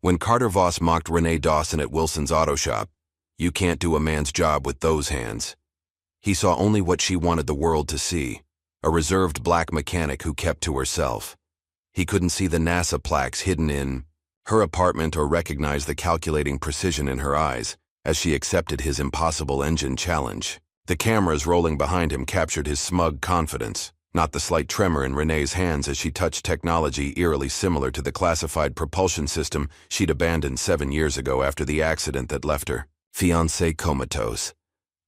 When Carter Voss mocked Renee Dawson at Wilson's Auto Shop, "You can't do a man's job with those hands," he saw only what she wanted the world to see, a reserved black mechanic who kept to herself. He couldn't see the NASA plaques hidden in her apartment or recognize the calculating precision in her eyes as she accepted his impossible engine challenge. The cameras rolling behind him captured his smug confidence, not the slight tremor in Renee's hands as she touched technology eerily similar to the classified propulsion system she'd abandoned 7 years ago after the accident that left her fiancé comatose.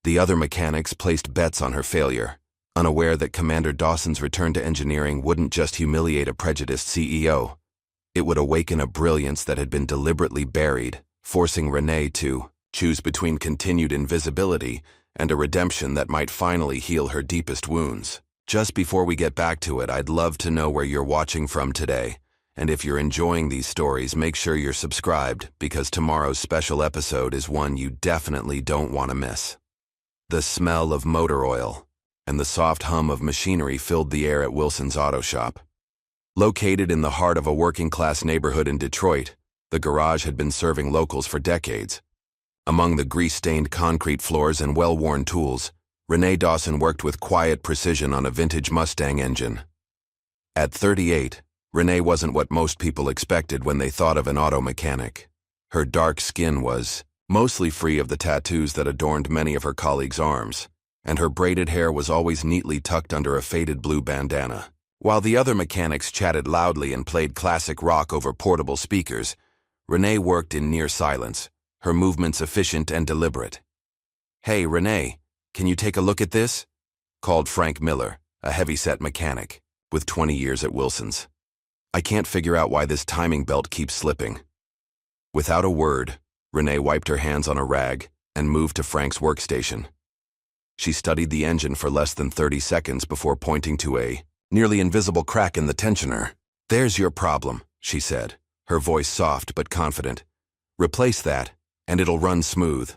The other mechanics placed bets on her failure, unaware that Commander Dawson's return to engineering wouldn't just humiliate a prejudiced CEO. It would awaken a brilliance that had been deliberately buried, forcing Renee to choose between continued invisibility and a redemption that might finally heal her deepest wounds. Just before we get back to it, I'd love to know where you're watching from today. And if you're enjoying these stories, make sure you're subscribed, because tomorrow's special episode is one you definitely don't want to miss. The smell of motor oil and the soft hum of machinery filled the air at Wilson's Auto Shop. Located in the heart of a working-class neighborhood in Detroit, the garage had been serving locals for decades. Among the grease-stained concrete floors and well-worn tools, Renee Dawson worked with quiet precision on a vintage Mustang engine. At 38, Renee wasn't what most people expected when they thought of an auto mechanic. Her dark skin was mostly free of the tattoos that adorned many of her colleagues' arms, and her braided hair was always neatly tucked under a faded blue bandana. While the other mechanics chatted loudly and played classic rock over portable speakers, Renee worked in near silence, her movements efficient and deliberate. "Hey, Renee, can you take a look at this?" called Frank Miller, a heavy-set mechanic with 20 years at Wilson's. "I can't figure out why this timing belt keeps slipping." Without a word, Renee wiped her hands on a rag and moved to Frank's workstation. She studied the engine for less than 30 seconds before pointing to a nearly invisible crack in the tensioner. "There's your problem," she said, her voice soft but confident. "Replace that, and it'll run smooth."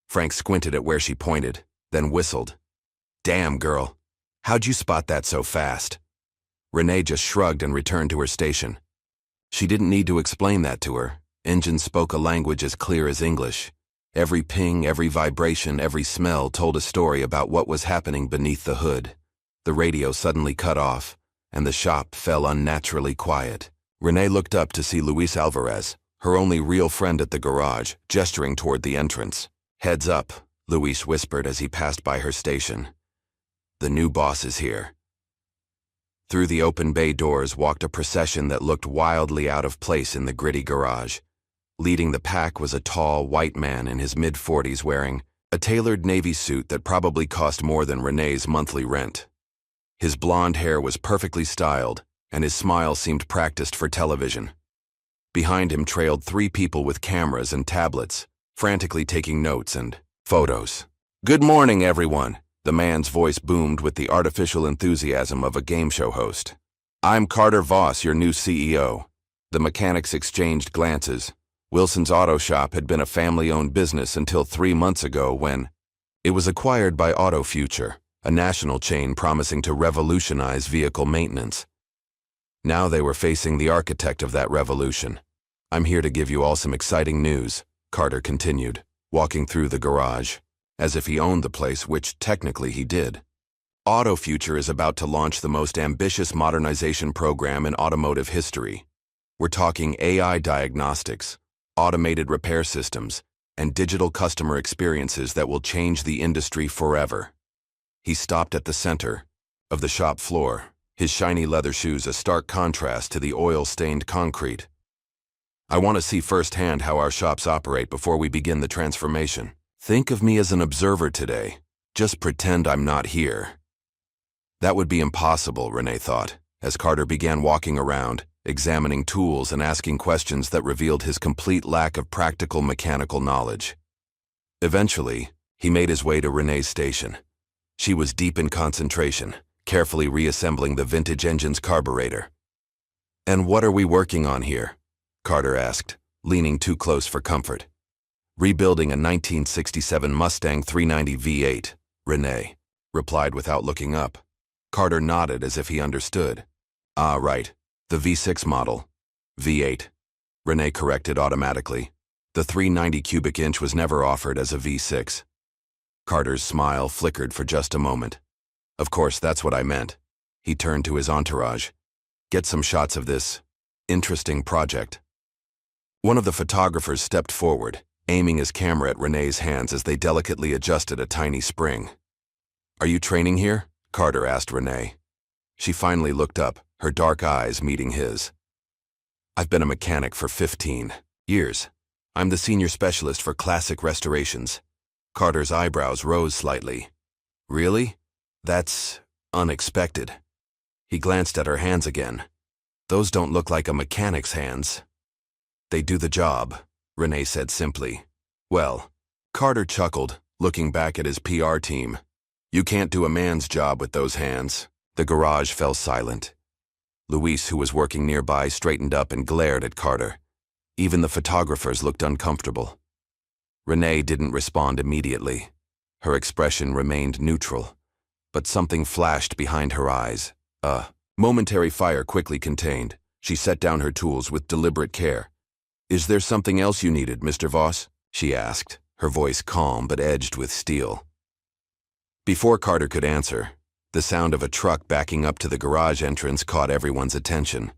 Frank squinted at where she pointed, then whistled. "Damn, girl. How'd you spot that so fast?" Renee just shrugged and returned to her station. She didn't need to explain that to her. Engines spoke a language as clear as English. Every ping, every vibration, every smell told a story about what was happening beneath the hood. The radio suddenly cut off, and the shop fell unnaturally quiet. Renee looked up to see Luis Alvarez, her only real friend at the garage, gesturing toward the entrance. "Heads up," Luis whispered as he passed by her station. "The new boss is here." Through the open bay doors walked a procession that looked wildly out of place in the gritty garage. Leading the pack was a tall, white man in his mid-40s wearing a tailored navy suit that probably cost more than Renee's monthly rent. His blonde hair was perfectly styled, and his smile seemed practiced for television. Behind him trailed 3 people with cameras and tablets, frantically taking notes and photos. "Good morning, everyone," the man's voice boomed with the artificial enthusiasm of a game show host. "I'm Carter Voss, your new CEO." The mechanics exchanged glances. Wilson's Auto Shop had been a family-owned business until 3 months ago when it was acquired by Auto Future, a national chain promising to revolutionize vehicle maintenance. Now they were facing the architect of that revolution. "I'm here to give you all some exciting news," Carter continued, walking through the garage, as if he owned the place, which technically he did. "Auto Future is about to launch the most ambitious modernization program in automotive history. We're talking AI diagnostics, automated repair systems, and digital customer experiences that will change the industry forever." He stopped at the center of the shop floor, his shiny leather shoes a stark contrast to the oil-stained concrete. "I want to see firsthand how our shops operate before we begin the transformation. Think of me as an observer today. Just pretend I'm not here." That would be impossible, Renee thought, as Carter began walking around, examining tools and asking questions that revealed his complete lack of practical mechanical knowledge. Eventually, he made his way to Renee's station. She was deep in concentration, carefully reassembling the vintage engine's carburetor. "And what are we working on here?" Carter asked, leaning too close for comfort. "Rebuilding a 1967 Mustang 390 V8, Renee replied without looking up. Carter nodded as if he understood. "Ah, right. The V6 model. V8. Renee corrected automatically. The 390 cubic inch was never offered as a V6. Carter's smile flickered for just a moment. Of course, that's what I meant. He turned to his entourage. Get some shots of this interesting project. One of the photographers stepped forward, aiming his camera at Renee's hands as they delicately adjusted a tiny spring. Are you training here? Carter asked Renee. She finally looked up, her dark eyes meeting his. I've been a mechanic for 15 years. I'm the senior specialist for classic restorations. Carter's eyebrows rose slightly. Really? That's unexpected. He glanced at her hands again. Those don't look like a mechanic's hands. They do the job, Renee said simply. Well, Carter chuckled, looking back at his PR team. You can't do a man's job with those hands. The garage fell silent. Luis, who was working nearby, straightened up and glared at Carter. Even the photographers looked uncomfortable. Renee didn't respond immediately. Her expression remained neutral, but something flashed behind her eyes. A momentary fire quickly contained. She set down her tools with deliberate care. Is there something else you needed, Mr. Voss? She asked, her voice calm but edged with steel. Before Carter could answer, the sound of a truck backing up to the garage entrance caught everyone's attention.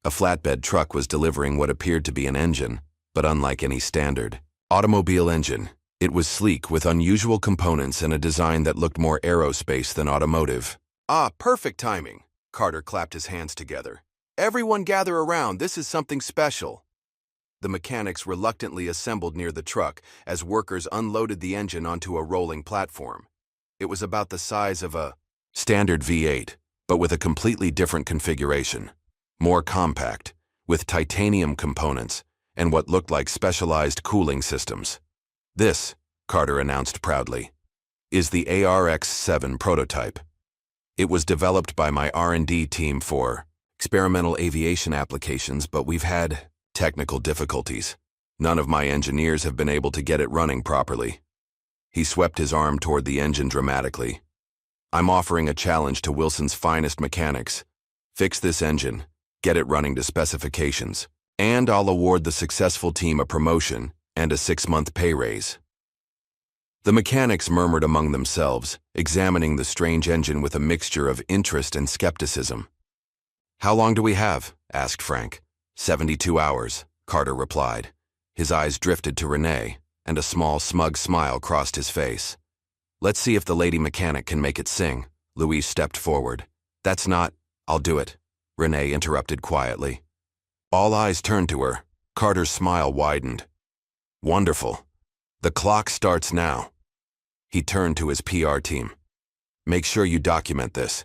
A flatbed truck was delivering what appeared to be an engine, but unlike any standard automobile engine, it was sleek with unusual components and a design that looked more aerospace than automotive. Ah, perfect timing. Carter clapped his hands together. Everyone gather around, this is something special. The mechanics reluctantly assembled near the truck as workers unloaded the engine onto a rolling platform. It was about the size of a standard V8, but with a completely different configuration. More compact, with titanium components and what looked like specialized cooling systems. This, Carter announced proudly, is the ARX-7 prototype. It was developed by my R&D team for experimental aviation applications, but we've had technical difficulties. None of my engineers have been able to get it running properly. He swept his arm toward the engine dramatically. I'm offering a challenge to Wilson's finest mechanics. Fix this engine, get it running to specifications, and I'll award the successful team a promotion and a 6-month pay raise. The mechanics murmured among themselves, examining the strange engine with a mixture of interest and skepticism. How long do we have? Asked Frank. 72 hours, Carter replied. His eyes drifted to Renee, and a small, smug smile crossed his face. Let's see if the lady mechanic can make it sing. Louise stepped forward. That's not, I'll do it, Renee interrupted quietly. All eyes turned to her. Carter's smile widened. Wonderful. The clock starts now. He turned to his PR team. Make sure you document this.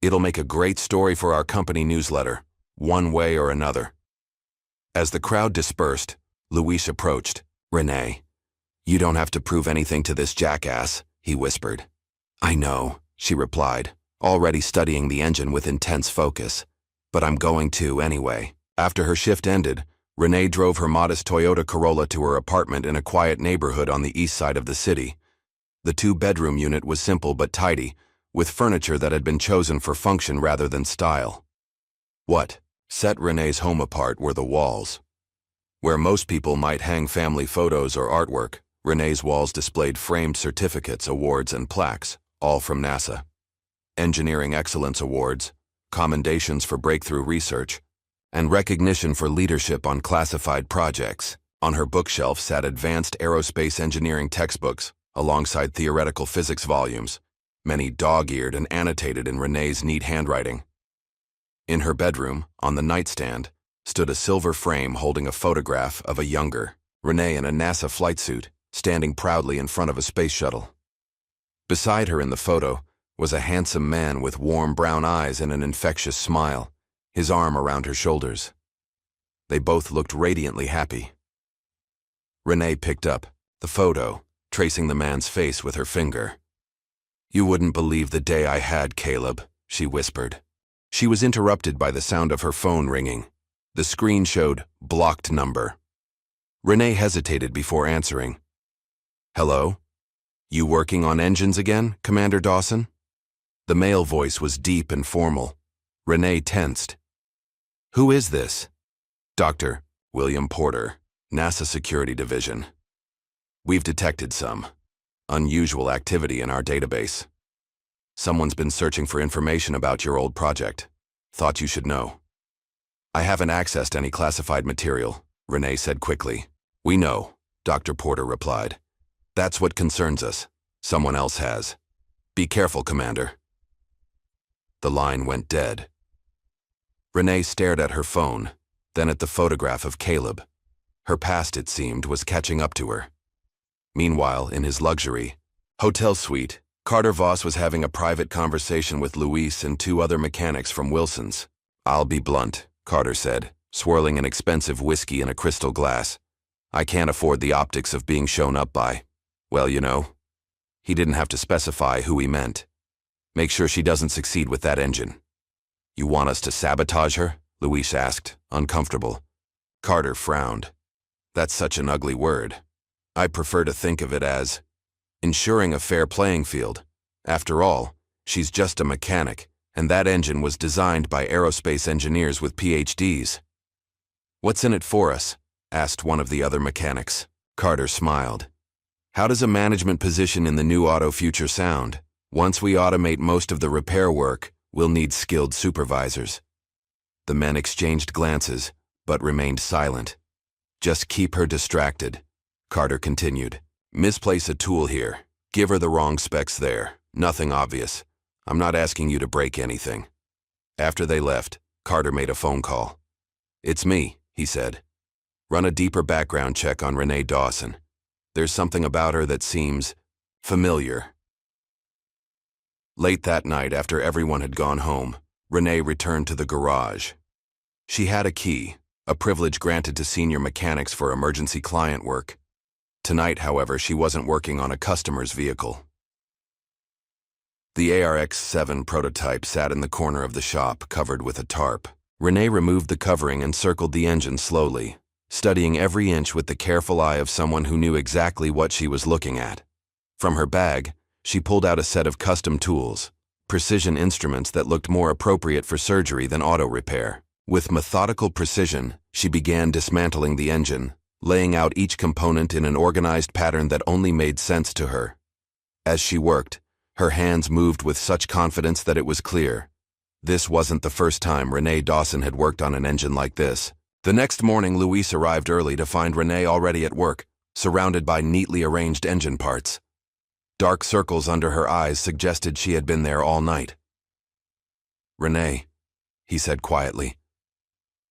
It'll make a great story for our company newsletter, one way or another. As the crowd dispersed, Luis approached. Renee, you don't have to prove anything to this jackass, he whispered. I know, she replied, already studying the engine with intense focus. But I'm going to anyway. After her shift ended, Renee drove her modest Toyota Corolla to her apartment in a quiet neighborhood on the east side of the city. The 2-bedroom unit was simple but tidy, with furniture that had been chosen for function rather than style. What set Renee's home apart were the walls. Where most people might hang family photos or artwork, Renee's walls displayed framed certificates, awards, and plaques, all from NASA. Engineering Excellence Awards, commendations for breakthrough research, and recognition for leadership on classified projects. On her bookshelf sat advanced aerospace engineering textbooks, alongside theoretical physics volumes, many dog-eared and annotated in Renee's neat handwriting. In her bedroom, on the nightstand, stood a silver frame holding a photograph of a younger Renee in a NASA flight suit, standing proudly in front of a space shuttle. Beside her in the photo was a handsome man with warm brown eyes and an infectious smile, his arm around her shoulders. They both looked radiantly happy. Renee picked up the photo, tracing the man's face with her finger. You wouldn't believe the day I had, Caleb, she whispered. She was interrupted by the sound of her phone ringing. The screen showed blocked number. Renee hesitated before answering. Hello? You working on engines again, Commander Dawson? The male voice was deep and formal. Renee tensed. Who is this? Doctor, William Porter, NASA Security Division. We've detected some unusual activity in our database. Someone's been searching for information about your old project. Thought you should know. I haven't accessed any classified material, Renee said quickly. We know, Dr. Porter replied. That's what concerns us. Someone else has. Be careful, Commander. The line went dead. Renee stared at her phone, then at the photograph of Caleb. Her past, it seemed, was catching up to her. Meanwhile, in his luxury hotel suite, Carter Voss was having a private conversation with Luis and two other mechanics from Wilson's. I'll be blunt, Carter said, swirling an expensive whiskey in a crystal glass. I can't afford the optics of being shown up by, well, you know. He didn't have to specify who he meant. Make sure she doesn't succeed with that engine. You want us to sabotage her? Luis asked, uncomfortable. Carter frowned. That's such an ugly word. I prefer to think of it as ensuring a fair playing field. After all, she's just a mechanic, and that engine was designed by aerospace engineers with PhDs. What's in it for us? Asked one of the other mechanics. Carter smiled. How does a management position in the new auto future sound? Once we automate most of the repair work, we'll need skilled supervisors. The men exchanged glances, but remained silent. Just keep her distracted, Carter continued. Misplace a tool here. Give her the wrong specs there. Nothing obvious. I'm not asking you to break anything. After they left, Carter made a phone call. It's me, he said. Run a deeper background check on Renee Dawson. There's something about her that seems familiar. Late that night, after everyone had gone home, Renee returned to the garage. She had a key, a privilege granted to senior mechanics for emergency client work. Tonight, however, she wasn't working on a customer's vehicle. The ARX-7 prototype sat in the corner of the shop, covered with a tarp. Renee removed the covering and circled the engine slowly, studying every inch with the careful eye of someone who knew exactly what she was looking at. From her bag, she pulled out a set of custom tools, precision instruments that looked more appropriate for surgery than auto repair. With methodical precision, she began dismantling the engine, laying out each component in an organized pattern that only made sense to her. As she worked, her hands moved with such confidence that it was clear. This wasn't the first time Renee Dawson had worked on an engine like this. The next morning, Luis arrived early to find Renee already at work, surrounded by neatly arranged engine parts. Dark circles under her eyes suggested she had been there all night. Renee, he said quietly,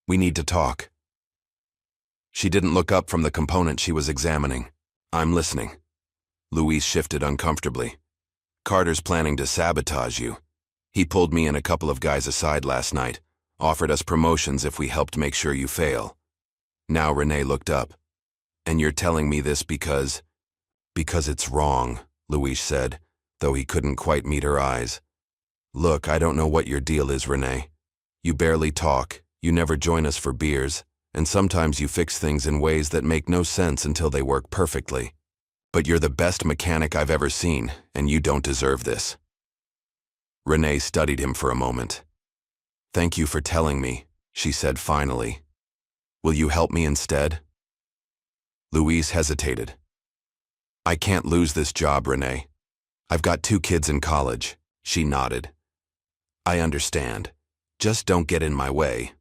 we need to talk. She didn't look up from the component she was examining. I'm listening. Luis shifted uncomfortably. Carter's planning to sabotage you. He pulled me and a couple of guys aside last night, offered us promotions if we helped make sure you fail. Now Renee looked up. And you're telling me this because it's wrong, Luis said, though he couldn't quite meet her eyes. Look, I don't know what your deal is, Renee. You barely talk, you never join us for beers, and sometimes you fix things in ways that make no sense until they work perfectly. But you're the best mechanic I've ever seen, and you don't deserve this. Renee studied him for a moment. Thank you for telling me, she said finally. Will you help me instead? Luis hesitated. I can't lose this job, Renee. I've got 2 kids in college, she nodded. I understand. Just don't get in my way.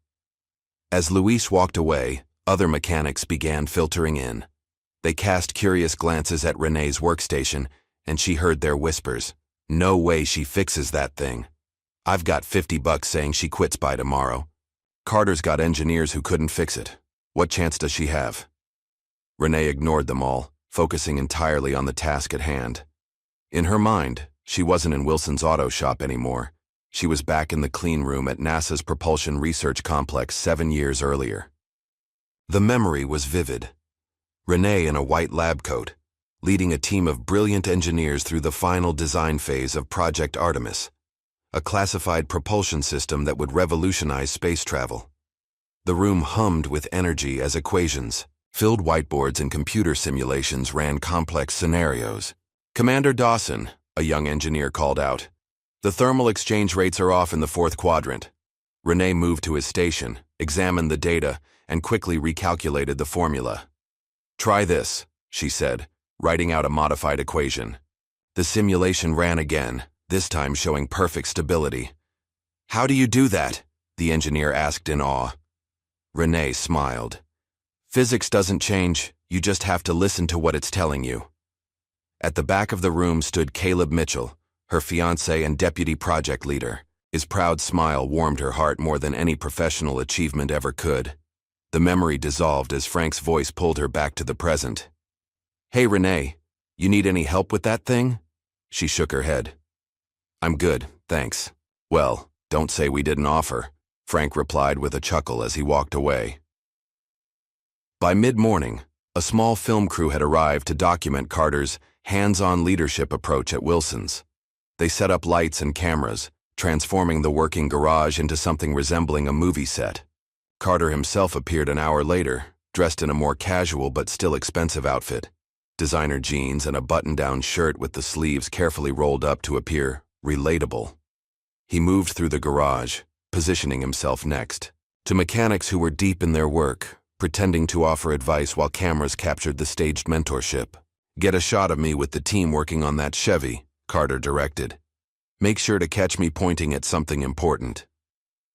As Luis walked away, other mechanics began filtering in. They cast curious glances at Renee's workstation, and she heard their whispers. No way she fixes that thing. I've got $50 saying she quits by tomorrow. Carter's got engineers who couldn't fix it. What chance does she have? Renee ignored them all, focusing entirely on the task at hand. In her mind, she wasn't in Wilson's auto shop anymore. She was back in the clean room at NASA's Propulsion Research Complex 7 years earlier. The memory was vivid. Renee in a white lab coat, leading a team of brilliant engineers through the final design phase of Project Artemis, a classified propulsion system that would revolutionize space travel. The room hummed with energy as equations, filled whiteboards and computer simulations ran complex scenarios. Commander Dawson, a young engineer called out. The thermal exchange rates are off in the 4th quadrant. Renee moved to his station, examined the data, and quickly recalculated the formula. "Try this," she said, writing out a modified equation. The simulation ran again, this time showing perfect stability. "How do you do that?" the engineer asked in awe. Renee smiled. "Physics doesn't change, you just have to listen to what it's telling you." At the back of the room stood Caleb Mitchell, her fiancé and deputy project leader. His proud smile warmed her heart more than any professional achievement ever could. The memory dissolved as Frank's voice pulled her back to the present. "Hey, Renee, you need any help with that thing?" She shook her head. "I'm good, thanks." "Well, don't say we didn't offer," Frank replied with a chuckle as he walked away. By mid-morning, a small film crew had arrived to document Carter's hands-on leadership approach at Wilson's. They set up lights and cameras, transforming the working garage into something resembling a movie set. Carter himself appeared an hour later, dressed in a more casual but still expensive outfit. Designer jeans and a button-down shirt with the sleeves carefully rolled up to appear relatable. He moved through the garage, positioning himself next to mechanics who were deep in their work, pretending to offer advice while cameras captured the staged mentorship. "Get a shot of me with the team working on that Chevy," Carter directed. "Make sure to catch me pointing at something important."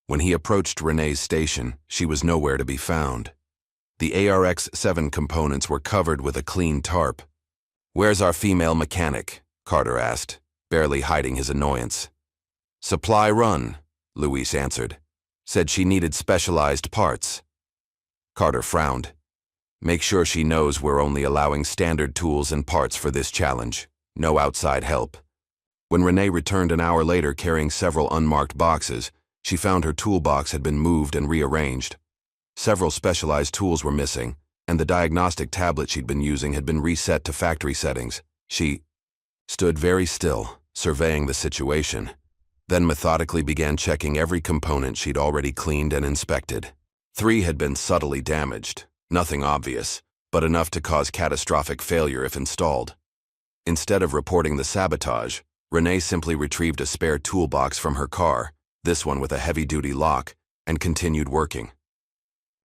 When he approached Renee's station, she was nowhere to be found. The ARX-7 components were covered with a clean tarp. "Where's our female mechanic?" Carter asked, barely hiding his annoyance. "Supply run," Luis answered. "Said she needed specialized parts." Carter frowned. "Make sure she knows we're only allowing standard tools and parts for this challenge. No outside help." When Renee returned an hour later carrying several unmarked boxes, she found her toolbox had been moved and rearranged. Several specialized tools were missing, and the diagnostic tablet she'd been using had been reset to factory settings. She stood very still, surveying the situation, then methodically began checking every component she'd already cleaned and inspected. 3 had been subtly damaged, nothing obvious, but enough to cause catastrophic failure if installed. Instead of reporting the sabotage, Renee simply retrieved a spare toolbox from her car, this one with a heavy-duty lock, and continued working.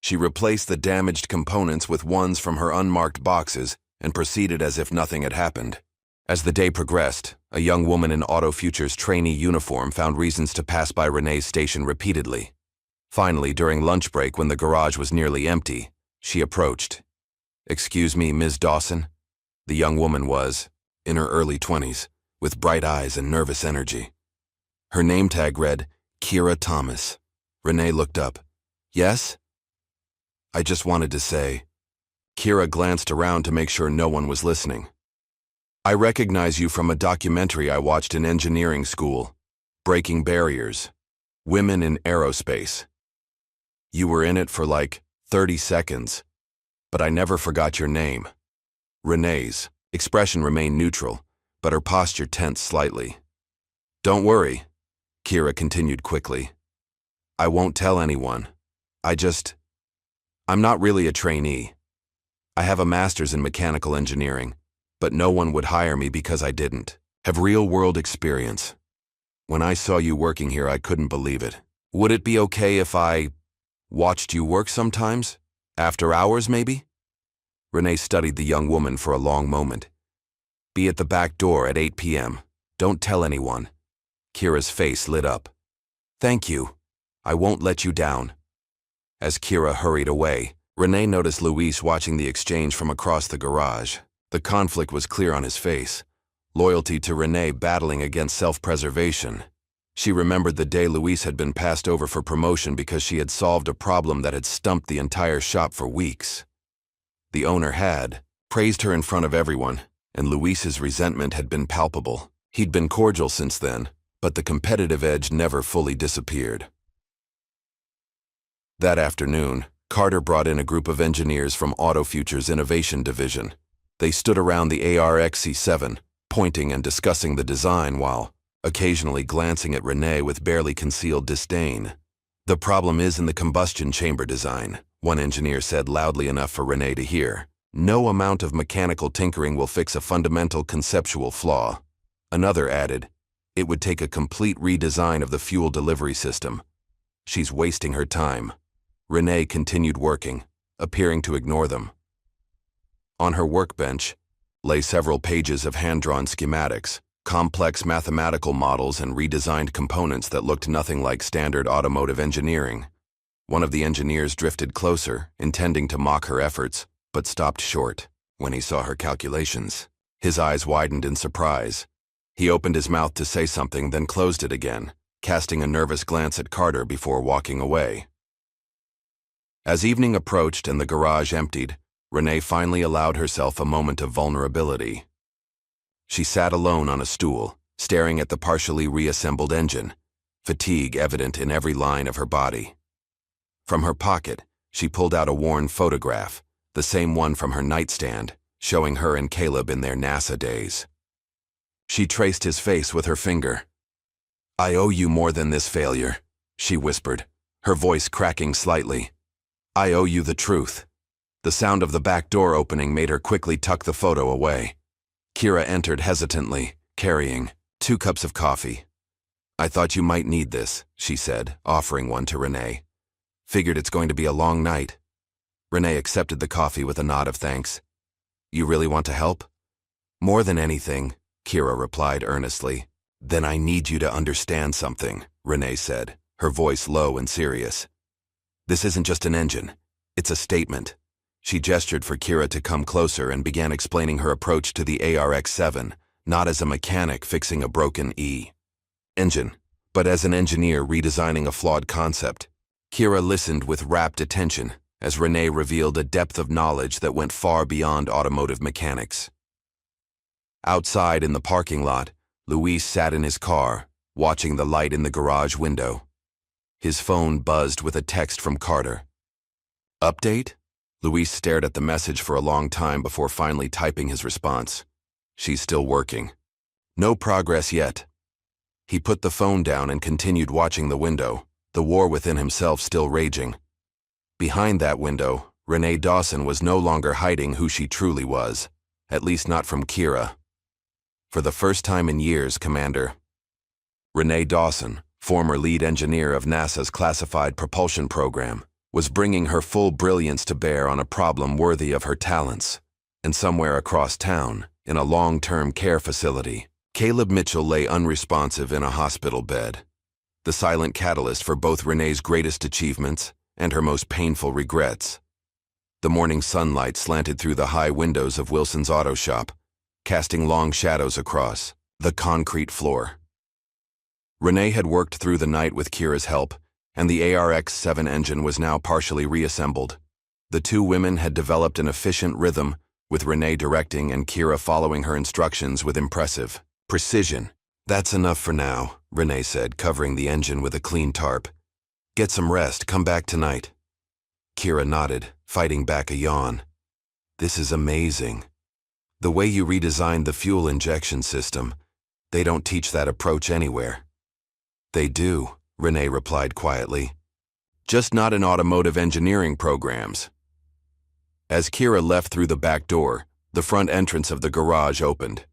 She replaced the damaged components with ones from her unmarked boxes and proceeded as if nothing had happened. As the day progressed, a young woman in Auto Future's trainee uniform found reasons to pass by Renee's station repeatedly. Finally, during lunch break when the garage was nearly empty, she approached. "Excuse me, Ms. Dawson?" The young woman was, in her early 20s, with bright eyes and nervous energy. Her name tag read, Kira Thomas. Renee looked up. "Yes?" "I just wanted to say..." Kira glanced around to make sure no one was listening. "I recognize you from a documentary I watched in engineering school, Breaking Barriers, Women in Aerospace. You were in it for like 30 seconds, but I never forgot your name." Renee's expression remained neutral, but her posture tensed slightly. "Don't worry," Kira continued quickly. "I won't tell anyone. I'm not really a trainee. I have a master's in mechanical engineering, but no one would hire me because I didn't have real-world experience. When I saw you working here, I couldn't believe it. Would it be okay if I watched you work sometimes? After hours, maybe?" Renee studied the young woman for a long moment. "Be at the back door at 8 p.m. Don't tell anyone." Kira's face lit up. "Thank you. I won't let you down." As Kira hurried away, Renee noticed Luis watching the exchange from across the garage. The conflict was clear on his face, loyalty to Renee battling against self-preservation. She remembered the day Luis had been passed over for promotion because she had solved a problem that had stumped the entire shop for weeks. The owner had praised her in front of everyone, and Luis's resentment had been palpable. He'd been cordial since then, but the competitive edge never fully disappeared. That afternoon, Carter brought in a group of engineers from Auto Future's Innovation Division. They stood around the ARX-7, pointing and discussing the design while occasionally glancing at Renee with barely concealed disdain. "The problem is in the combustion chamber design," one engineer said loudly enough for Renee to hear. "No amount of mechanical tinkering will fix a fundamental conceptual flaw." Another added, "It would take a complete redesign of the fuel delivery system." "She's wasting her time." Renee continued working, appearing to ignore them. On her workbench lay several pages of hand-drawn schematics, complex mathematical models and redesigned components that looked nothing like standard automotive engineering. One of the engineers drifted closer, intending to mock her efforts, but stopped short when he saw her calculations. His eyes widened in surprise. He opened his mouth to say something, then closed it again, casting a nervous glance at Carter before walking away. As evening approached and the garage emptied, Renee finally allowed herself a moment of vulnerability. She sat alone on a stool, staring at the partially reassembled engine, fatigue evident in every line of her body. From her pocket, she pulled out a worn photograph, the same one from her nightstand, showing her and Caleb in their NASA days. She traced his face with her finger. "I owe you more than this failure," she whispered, her voice cracking slightly. "I owe you the truth." The sound of the back door opening made her quickly tuck the photo away. Kira entered hesitantly, carrying 2 cups of coffee. "I thought you might need this," she said, offering one to Renee. "Figured it's going to be a long night." Renee accepted the coffee with a nod of thanks. "You really want to help?" "More than anything," Kira replied earnestly. "Then I need you to understand something," Renee said, her voice low and serious. "This isn't just an engine. It's a statement." She gestured for Kira to come closer and began explaining her approach to the ARX-7, not as a mechanic fixing a broken engine, but as an engineer redesigning a flawed concept. Kira listened with rapt attention as Renee revealed a depth of knowledge that went far beyond automotive mechanics. Outside in the parking lot, Luis sat in his car, watching the light in the garage window. His phone buzzed with a text from Carter. "Update?" Luis stared at the message for a long time before finally typing his response. "She's still working. No progress yet." He put the phone down and continued watching the window, the war within himself still raging. Behind that window, Renee Dawson was no longer hiding who she truly was, at least not from Kira. "For the first time in years, Commander." Renee Dawson, former lead engineer of NASA's classified propulsion program, was bringing her full brilliance to bear on a problem worthy of her talents. And somewhere across town, in a long-term care facility, Caleb Mitchell lay unresponsive in a hospital bed, the silent catalyst for both Renee's greatest achievements and her most painful regrets. The morning sunlight slanted through the high windows of Wilson's auto shop, casting long shadows across the concrete floor. Renee had worked through the night with Kira's help, and the ARX-7 engine was now partially reassembled. The 2 women had developed an efficient rhythm, with Renee directing and Kira following her instructions with impressive precision. "That's enough for now," Renee said, covering the engine with a clean tarp. "Get some rest, come back tonight." Kira nodded, fighting back a yawn. "This is amazing. The way you redesigned the fuel injection system, they don't teach that approach anywhere." "They do," Renee replied quietly. "Just not in automotive engineering programs." As Kira left through the back door, the front entrance of the garage opened.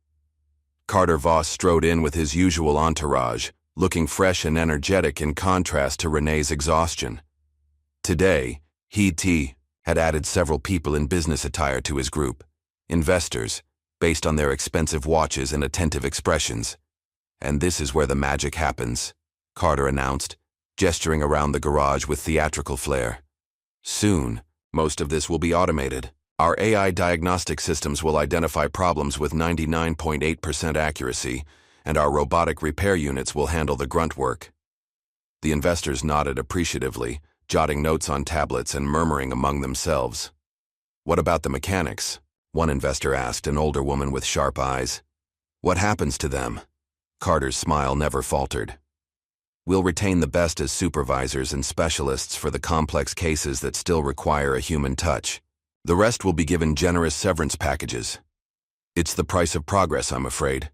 Carter Voss strode in with his usual entourage, looking fresh and energetic in contrast to Renee's exhaustion. Today, he had added several people in business attire to his group, investors, based on their expensive watches and attentive expressions. "And this is where the magic happens," Carter announced, gesturing around the garage with theatrical flair. "Soon, most of this will be automated. Our AI diagnostic systems will identify problems with 99.8% accuracy, and our robotic repair units will handle the grunt work." The investors nodded appreciatively, jotting notes on tablets and murmuring among themselves. "What about the mechanics?" one investor asked, an older woman with sharp eyes. "What happens to them?" Carter's smile never faltered. "We'll retain the best as supervisors and specialists for the complex cases that still require a human touch. The rest will be given generous severance packages. It's the price of progress, I'm afraid."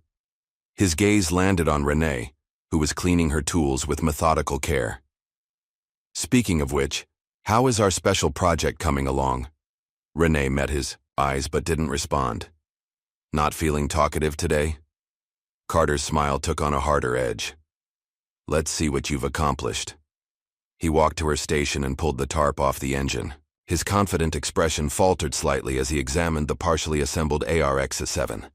His gaze landed on Renee, who was cleaning her tools with methodical care. "Speaking of which, how is our special project coming along?" Renee met his eyes but didn't respond. "Not feeling talkative today?" Carter's smile took on a harder edge. "Let's see what you've accomplished." He walked to her station and pulled the tarp off the engine. His confident expression faltered slightly as he examined the partially assembled ARX-7.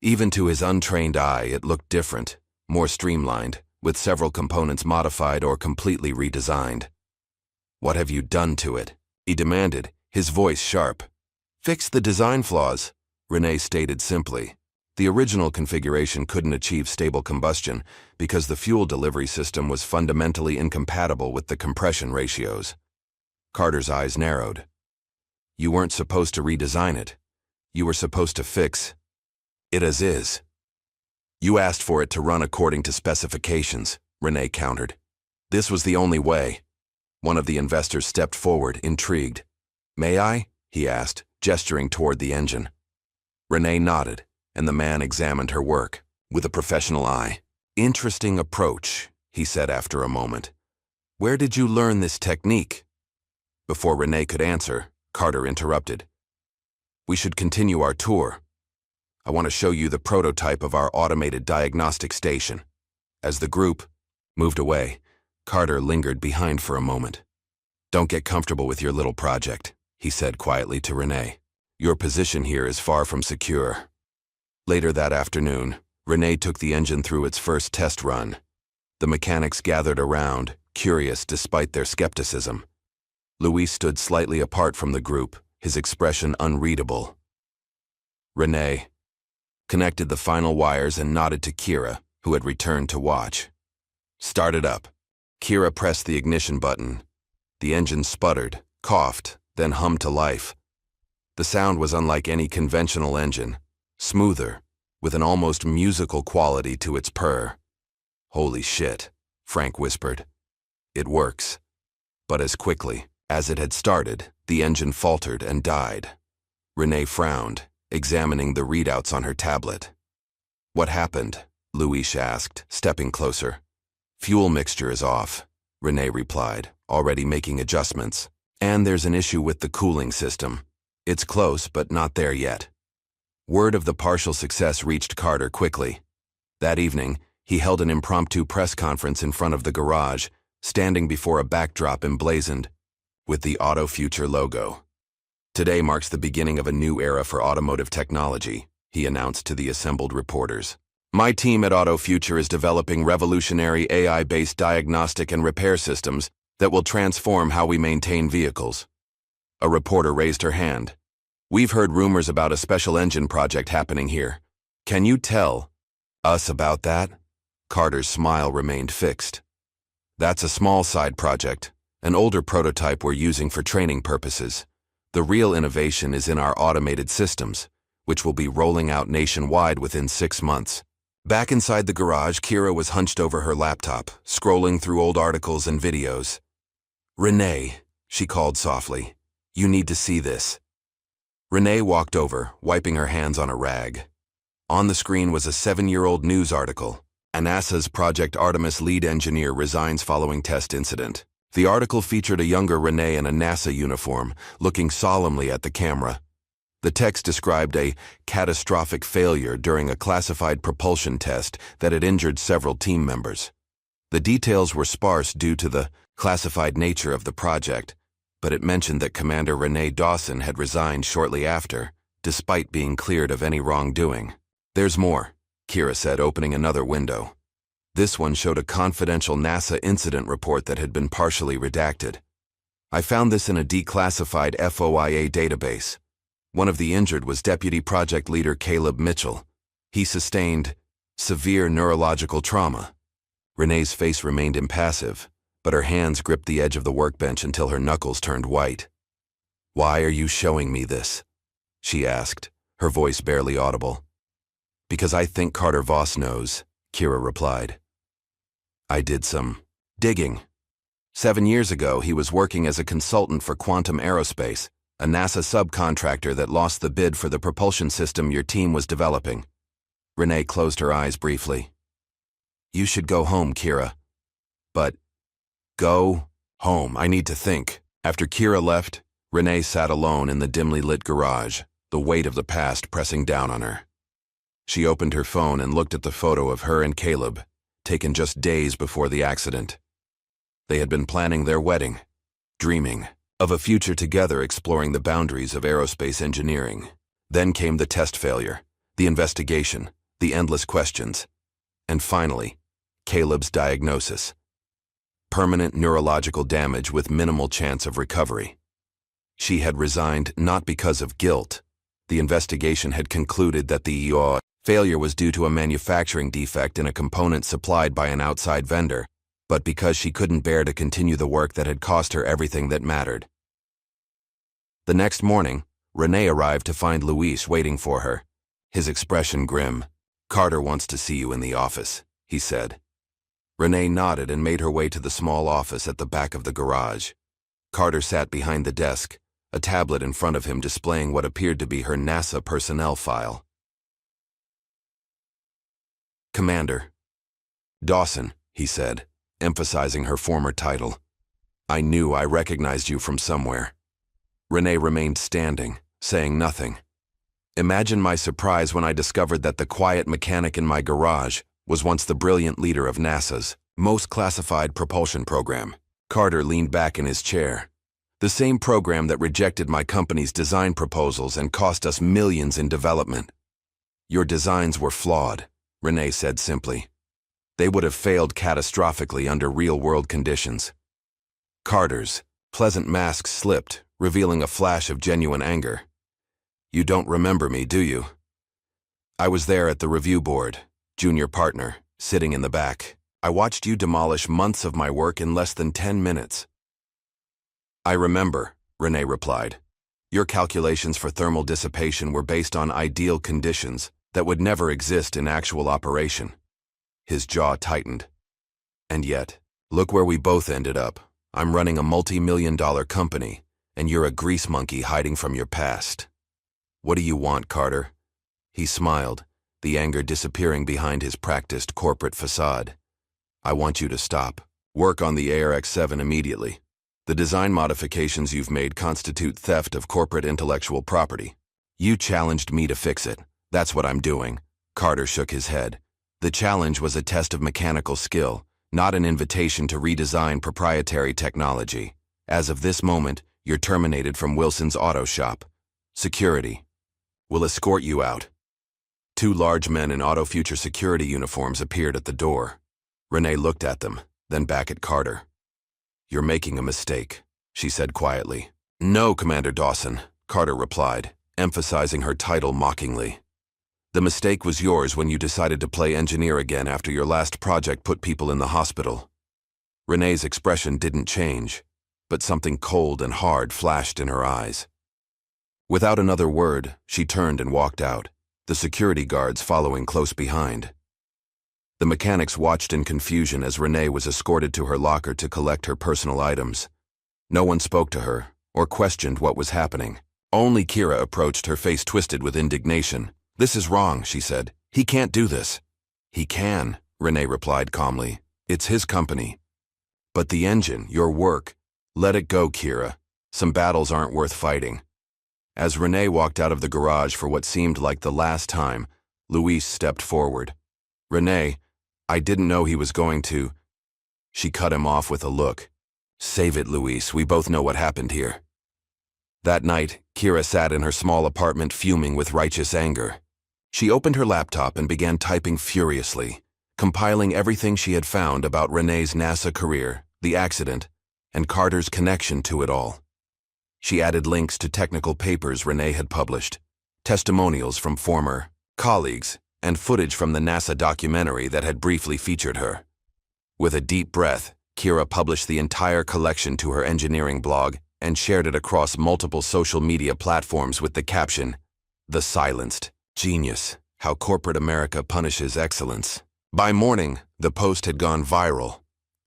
Even to his untrained eye, it looked different, more streamlined, with several components modified or completely redesigned. "What have you done to it?" he demanded, his voice sharp. "Fix the design flaws," Renee stated simply. The original configuration couldn't achieve stable combustion because the fuel delivery system was fundamentally incompatible with the compression ratios. Carter's eyes narrowed. "You weren't supposed to redesign it. You were supposed to fix it as is." "You asked for it to run according to specifications," Renee countered. "This was the only way." One of the investors stepped forward, intrigued. "May I?" he asked, gesturing toward the engine. Renee nodded, and the man examined her work with a professional eye. "Interesting approach," he said after a moment. "Where did you learn this technique?" Before Renee could answer, Carter interrupted. "We should continue our tour. I want to show you the prototype of our automated diagnostic station." As the group moved away, Carter lingered behind for a moment. "Don't get comfortable with your little project," he said quietly to Renee. "Your position here is far from secure." Later that afternoon, Renee took the engine through its first test run. The mechanics gathered around, curious despite their skepticism. Luis stood slightly apart from the group, his expression unreadable. Renee connected the final wires and nodded to Kira, who had returned to watch. "Start it up." Kira pressed the ignition button. The engine sputtered, coughed, then hummed to life. The sound was unlike any conventional engine, smoother, with an almost musical quality to its purr. "Holy shit," Frank whispered. "It works." But as quickly as it had started, the engine faltered and died. Renee frowned, examining the readouts on her tablet. "What happened?" Luis asked, stepping closer. "Fuel mixture is off," Renee replied, already making adjustments. "And there's an issue with the cooling system. It's close, but not there yet." Word of the partial success reached Carter quickly. That evening, he held an impromptu press conference in front of the garage, standing before a backdrop emblazoned with the Auto Future logo. "Today marks the beginning of a new era for automotive technology," he announced to the assembled reporters. "My team at Auto Future is developing revolutionary AI-based diagnostic and repair systems that will transform how we maintain vehicles." A reporter raised her hand. "We've heard rumors about a special engine project happening here. Can you tell us about that?" Carter's smile remained fixed. "That's a small side project, an older prototype we're using for training purposes. The real innovation is in our automated systems, which will be rolling out nationwide within 6 months." Back inside the garage, Kira was hunched over her laptop, scrolling through old articles and videos. "Renee," she called softly, "you need to see this." Renee walked over, wiping her hands on a rag. On the screen was a 7-year-old news article. NASA's Project Artemis lead engineer resigns following test incident. The article featured a younger Renee in a NASA uniform, looking solemnly at the camera. The text described a catastrophic failure during a classified propulsion test that had injured several team members. The details were sparse due to the classified nature of the project, but it mentioned that Commander Renee Dawson had resigned shortly after, despite being cleared of any wrongdoing. "There's more," Kira said, opening another window. This one showed a confidential NASA incident report that had been partially redacted. "I found this in a declassified FOIA database. One of the injured was Deputy Project Leader Caleb Mitchell. He sustained severe neurological trauma." Renee's face remained impassive, but her hands gripped the edge of the workbench until her knuckles turned white. "Why are you showing me this?" she asked, her voice barely audible. "Because I think Carter Voss knows," Kira replied. "I did some digging. 7 years ago, he was working as a consultant for Quantum Aerospace, a NASA subcontractor that lost the bid for the propulsion system your team was developing." Renee closed her eyes briefly. "You should go home, Kira." "But go home, I need to think." After Kira left, Renee sat alone in the dimly lit garage, the weight of the past pressing down on her. She opened her phone and looked at the photo of her and Caleb, taken just days before the accident. They had been planning their wedding, dreaming of a future together exploring the boundaries of aerospace engineering. Then came the test failure, the investigation, the endless questions, and finally, Caleb's diagnosis. Permanent neurological damage with minimal chance of recovery. She had resigned not because of guilt. The investigation had concluded that the failure was due to a manufacturing defect in a component supplied by an outside vendor, but because she couldn't bear to continue the work that had cost her everything that mattered. The next morning, Renee arrived to find Luis waiting for her, his expression grim. "Carter wants to see you in the office," he said. Renee nodded and made her way to the small office at the back of the garage. Carter sat behind the desk, a tablet in front of him displaying what appeared to be her NASA personnel file. "Commander Dawson," he said, emphasizing her former title. "I knew I recognized you from somewhere." Renee remained standing, saying nothing. Imagine my surprise when I discovered that the quiet mechanic in my garage was once the brilliant leader of NASA's most classified propulsion program. Carter leaned back in his chair. "The same program that rejected my company's design proposals and cost us millions in development." "Your designs were flawed," Renee said simply. "They would have failed catastrophically under real-world conditions." Carter's pleasant mask slipped, revealing a flash of genuine anger. "You don't remember me, do you?" "I was there at the review board, junior partner, sitting in the back. I watched you demolish months of my work in less than 10 minutes. "I remember," Renee replied. "Your calculations for thermal dissipation were based on ideal conditions that would never exist in actual operation." His jaw tightened. "And yet, look where we both ended up. I'm running a multi-million-dollar company, and you're a grease monkey hiding from your past. What do you want, Carter?" He smiled, the anger disappearing behind his practiced corporate facade. "I want you to stop. Work on the ARX-7 immediately. The design modifications you've made constitute theft of corporate intellectual property. You challenged me to fix it. That's what I'm doing." Carter shook his head. "The challenge was a test of mechanical skill, not an invitation to redesign proprietary technology. As of this moment, you're terminated from Wilson's Auto Shop. Security will escort you out." Two large men in Auto Future security uniforms appeared at the door. Renee looked at them, then back at Carter. "You're making a mistake," she said quietly. "No, Commander Dawson," Carter replied, emphasizing her title mockingly. "The mistake was yours when you decided to play engineer again after your last project put people in the hospital." Renee's expression didn't change, but something cold and hard flashed in her eyes. Without another word, she turned and walked out, the security guards following close behind. The mechanics watched in confusion as Renee was escorted to her locker to collect her personal items. No one spoke to her or questioned what was happening. Only Kira approached, her face twisted with indignation. "This is wrong," she said. "He can't do this." "He can," Renee replied calmly. "It's his company." "But the engine, your work. Let it go, Kira. Some battles aren't worth fighting." As Renee walked out of the garage for what seemed like the last time, Luis stepped forward. "Renee, I didn't know he was going to." She cut him off with a look. "Save it, Luis. We both know what happened here." That night, Kira sat in her small apartment fuming with righteous anger. She opened her laptop and began typing furiously, compiling everything she had found about Renee's NASA career, the accident, and Carter's connection to it all. She added links to technical papers Renee had published, testimonials from former colleagues, and footage from the NASA documentary that had briefly featured her. With a deep breath, Kira published the entire collection to her engineering blog and shared it across multiple social media platforms with the caption, "The Silenced Genius: How Corporate America Punishes Excellence." By morning, the post had gone viral.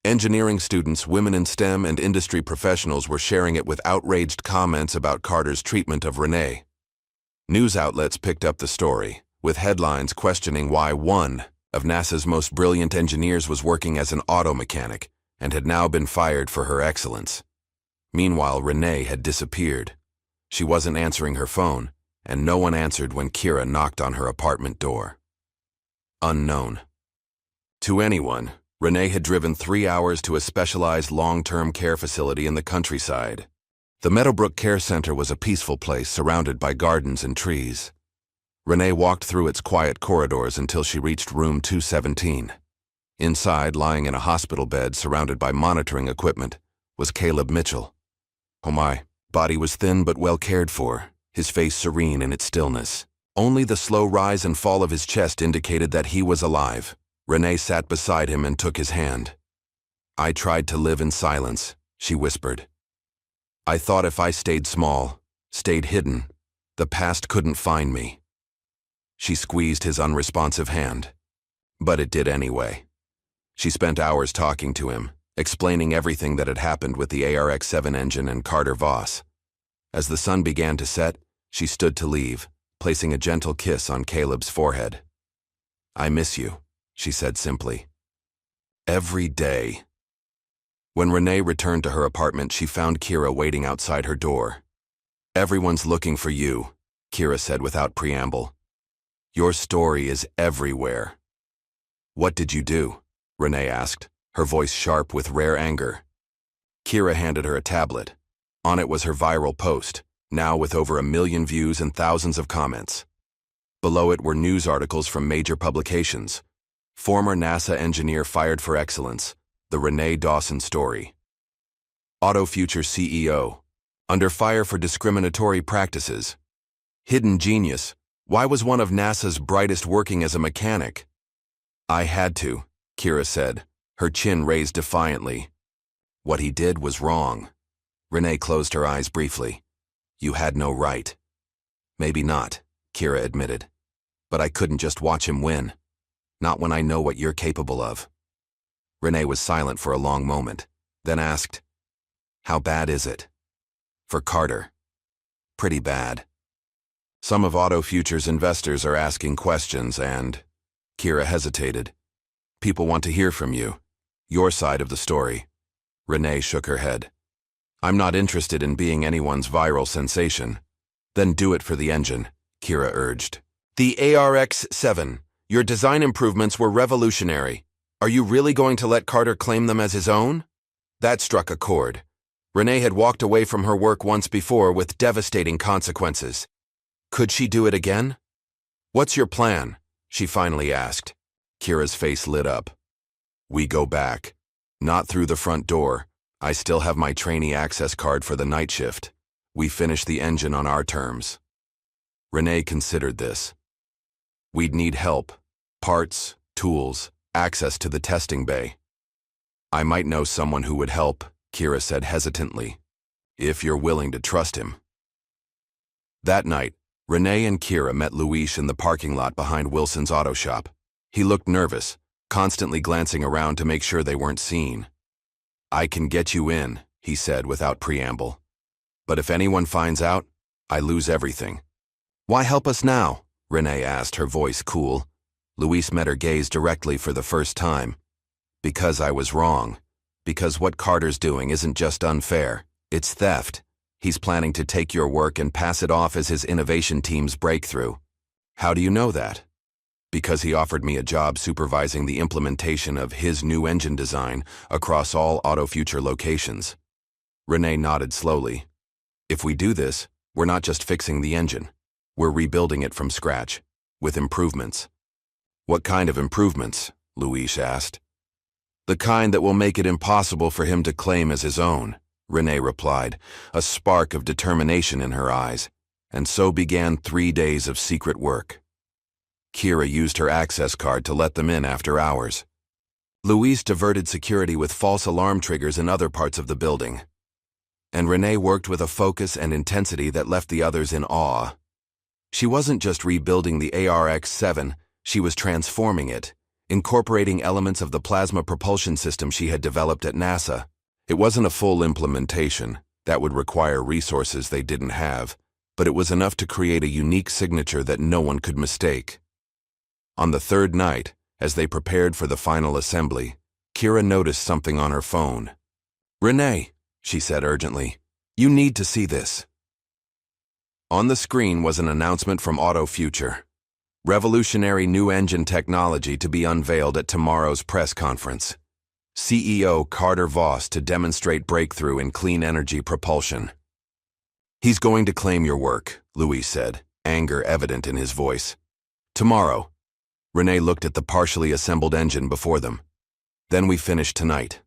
Engineering students, women in STEM, and industry professionals were sharing it with outraged comments about Carter's treatment of Renee. News outlets picked up the story, with headlines questioning why one of NASA's most brilliant engineers was working as an auto mechanic and had now been fired for her excellence. Meanwhile, Renee had disappeared. She wasn't answering her phone, and no one answered when Kira knocked on her apartment door. Unknown. To anyone, Renee had driven 3 hours to a specialized long-term care facility in the countryside. The Meadowbrook Care Center was a peaceful place surrounded by gardens and trees. Renee walked through its quiet corridors until she reached room 217. Inside, lying in a hospital bed surrounded by monitoring equipment, was Caleb Mitchell. Oh my, body was thin but well cared for, his face serene in its stillness. Only the slow rise and fall of his chest indicated that he was alive. Renee sat beside him and took his hand. "I tried to live in silence," she whispered. "I thought if I stayed small, stayed hidden, the past couldn't find me." She squeezed his unresponsive hand. But it did anyway. She spent hours talking to him, explaining everything that had happened with the ARX-7 engine and Carter Voss. As the sun began to set, she stood to leave, placing a gentle kiss on Caleb's forehead. "I miss you," she said simply. "Every day." When Renee returned to her apartment, she found Kira waiting outside her door. "Everyone's looking for you," Kira said without preamble. "Your story is everywhere." "What did you do?" Renee asked, her voice sharp with rare anger. Kira handed her a tablet. On it was her viral post, now with over 1 million views and thousands of comments. Below it were news articles from major publications. Former NASA engineer fired for excellence, the Renee Dawson story. AutoFuture CEO, under fire for discriminatory practices. Hidden genius, why was one of NASA's brightest working as a mechanic? "I had to," Kira said, her chin raised defiantly. "What he did was wrong." Renee closed her eyes briefly. "You had no right." "Maybe not," Kira admitted. "But I couldn't just watch him win. Not when I know what you're capable of." Renee was silent for a long moment, then asked, "How bad is it?" "For Carter." "Pretty bad. Some of AutoFuture's investors are asking questions and—" Kira hesitated. "People want to hear from you. Your side of the story." Renee shook her head. "I'm not interested in being anyone's viral sensation." "Then do it for the engine," Kira urged. "The ARX-7. Your design improvements were revolutionary. Are you really going to let Carter claim them as his own?" That struck a chord. Renee had walked away from her work once before with devastating consequences. Could she do it again? "What's your plan?" she finally asked. Kira's face lit up. "We go back. Not through the front door. I still have my trainee access card for the night shift. We finish the engine on our terms." Renee considered this. "We'd need help. Parts, tools, access to the testing bay." "I might know someone who would help," Kira said hesitantly. "If you're willing to trust him." That night, Renee and Kira met Luis in the parking lot behind Wilson's auto shop. He looked nervous, constantly glancing around to make sure they weren't seen. "I can get you in," he said without preamble. "But if anyone finds out, I lose everything." "Why help us now?" Renee asked, her voice cool. Luis met her gaze directly for the first time. "Because I was wrong. Because what Carter's doing isn't just unfair, it's theft. He's planning to take your work and pass it off as his innovation team's breakthrough." "How do you know that?" "Because he offered me a job supervising the implementation of his new engine design across all AutoFuture locations." Renee nodded slowly. "If we do this, we're not just fixing the engine. We're rebuilding it from scratch, with improvements." "What kind of improvements?" Luis asked. "The kind that will make it impossible for him to claim as his own," Renee replied, a spark of determination in her eyes. And so began 3 days of secret work. Kira used her access card to let them in after hours. Luis diverted security with false alarm triggers in other parts of the building. And Renee worked with a focus and intensity that left the others in awe. She wasn't just rebuilding the ARX-7, she was transforming it, incorporating elements of the plasma propulsion system she had developed at NASA. It wasn't a full implementation, that would require resources they didn't have, but it was enough to create a unique signature that no one could mistake. On the third night, as they prepared for the final assembly, Kira noticed something on her phone. "Renee," she said urgently, "you need to see this." On the screen was an announcement from AutoFuture. Revolutionary new engine technology to be unveiled at tomorrow's press conference. CEO Carter Voss to demonstrate breakthrough in clean energy propulsion. He's going to claim your work, Luis said, anger evident in his voice. Tomorrow. Renee looked at the partially assembled engine before them. Then we finish tonight.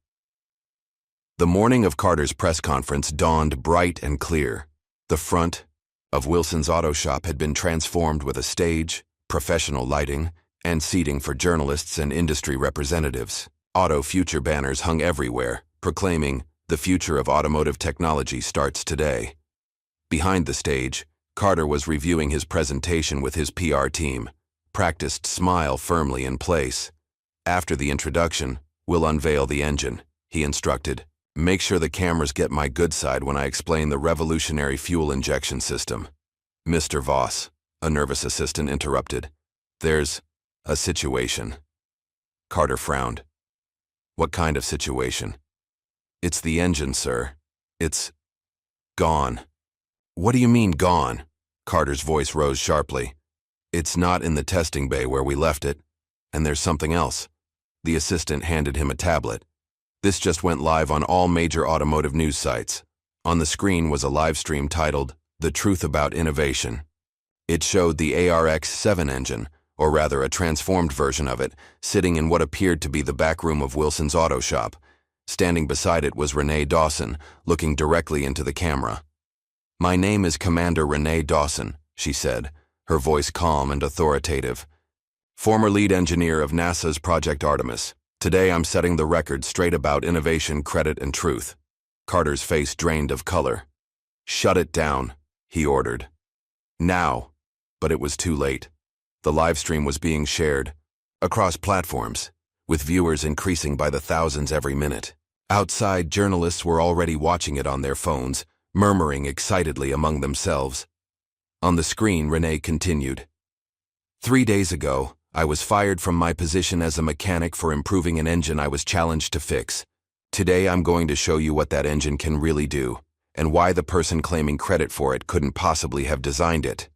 The morning of Carter's press conference dawned bright and clear. The front of Wilson's Auto Shop had been transformed with a stage, professional lighting, and seating for journalists and industry representatives. Auto Future banners hung everywhere, proclaiming, "The future of automotive technology starts today." Behind the stage, Carter was reviewing his presentation with his PR team, practiced smile firmly in place. After the introduction, "We'll unveil the engine," he instructed. "Make sure the cameras get my good side when I explain the revolutionary fuel injection system." "Mr. Voss," a nervous assistant interrupted. "There's a situation." Carter frowned. "What kind of situation?" "It's the engine, sir. It's gone." "What do you mean, gone?" Carter's voice rose sharply. "It's not in the testing bay where we left it. And there's something else." The assistant handed him a tablet. This just went live on all major automotive news sites. On the screen was a live stream titled, "The Truth About Innovation." It showed the ARX-7 engine, or rather a transformed version of it, sitting in what appeared to be the back room of Wilson's Auto Shop. Standing beside it was Renee Dawson, looking directly into the camera. "My name is Commander Renee Dawson," she said, her voice calm and authoritative. "Former lead engineer of NASA's Project Artemis. Today I'm setting the record straight about innovation, credit, and truth." Carter's face drained of color. "Shut it down," he ordered. Now. But it was too late. The live stream was being shared across platforms, with viewers increasing by the thousands every minute. Outside, journalists were already watching it on their phones, murmuring excitedly among themselves. On the screen, Renee continued. 3 days ago, I was fired from my position as a mechanic for improving an engine I was challenged to fix. Today I'm going to show you what that engine can really do, and why the person claiming credit for it couldn't possibly have designed it."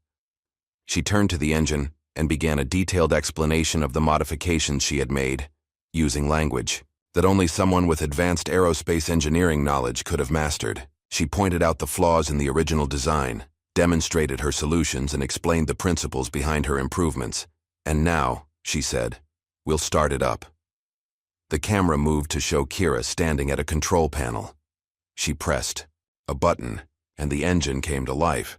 She turned to the engine and began a detailed explanation of the modifications she had made, using language that only someone with advanced aerospace engineering knowledge could have mastered. She pointed out the flaws in the original design, demonstrated her solutions, and explained the principles behind her improvements. "And now," she said, "we'll start it up." The camera moved to show Kira standing at a control panel. She pressed a button, and the engine came to life.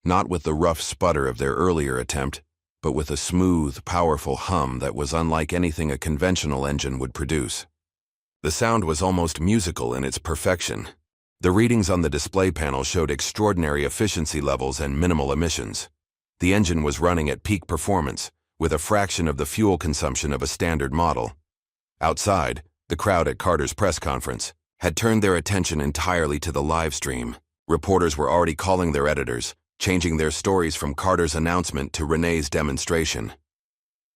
Not with the rough sputter of their earlier attempt, but with a smooth, powerful hum that was unlike anything a conventional engine would produce. The sound was almost musical in its perfection. The readings on the display panel showed extraordinary efficiency levels and minimal emissions. The engine was running at peak performance, with a fraction of the fuel consumption of a standard model. Outside, the crowd at Carter's press conference had turned their attention entirely to the live stream. Reporters were already calling their editors, changing their stories from Carter's announcement to Renee's demonstration.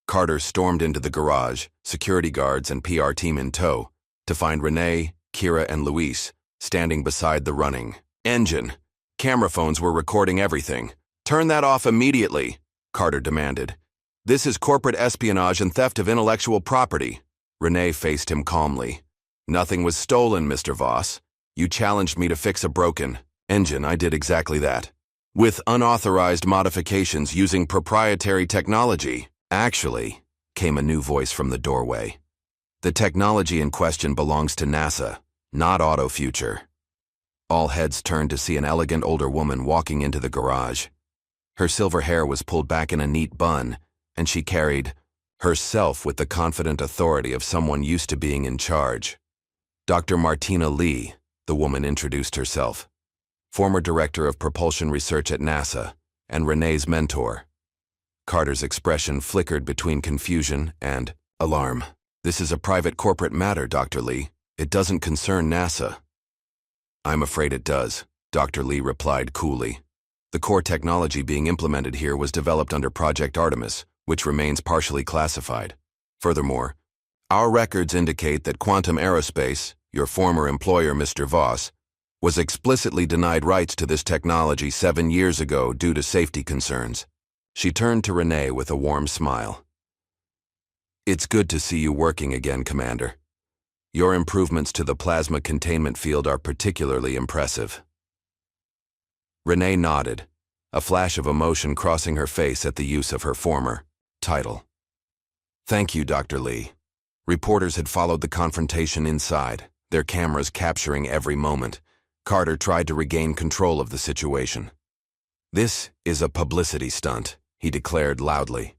Carter stormed into the garage, security guards and PR team in tow, to find Renee, Kira, and Luis standing beside the running engine. Camera phones were recording everything. "Turn that off immediately," Carter demanded. "This is corporate espionage and theft of intellectual property." Renee faced him calmly. "Nothing was stolen, Mr. Voss. You challenged me to fix a broken engine. I did exactly that. With unauthorized modifications using proprietary technology." "Actually," came a new voice from the doorway, "the technology in question belongs to NASA, not Auto Future." All heads turned to see an elegant older woman walking into the garage. Her silver hair was pulled back in a neat bun, and she carried herself with the confident authority of someone used to being in charge. "Dr. Martina Lee," the woman introduced herself, former director of propulsion research at NASA, and Renee's mentor. Carter's expression flickered between confusion and alarm. "This is a private corporate matter, Dr. Lee. It doesn't concern NASA." "I'm afraid it does," Dr. Lee replied coolly. "The core technology being implemented here was developed under Project Artemis, which remains partially classified. Furthermore, our records indicate that Quantum Aerospace, your former employer, Mr. Voss, was explicitly denied rights to this technology 7 years ago due to safety concerns." She turned to Renee with a warm smile. "It's good to see you working again, Commander. Your improvements to the plasma containment field are particularly impressive. Renee nodded, a flash of emotion crossing her face at the use of her former title. Thank you, Dr. Lee. Reporters had followed the confrontation inside, their cameras capturing every moment. Carter tried to regain control of the situation. This is a publicity stunt, he declared loudly.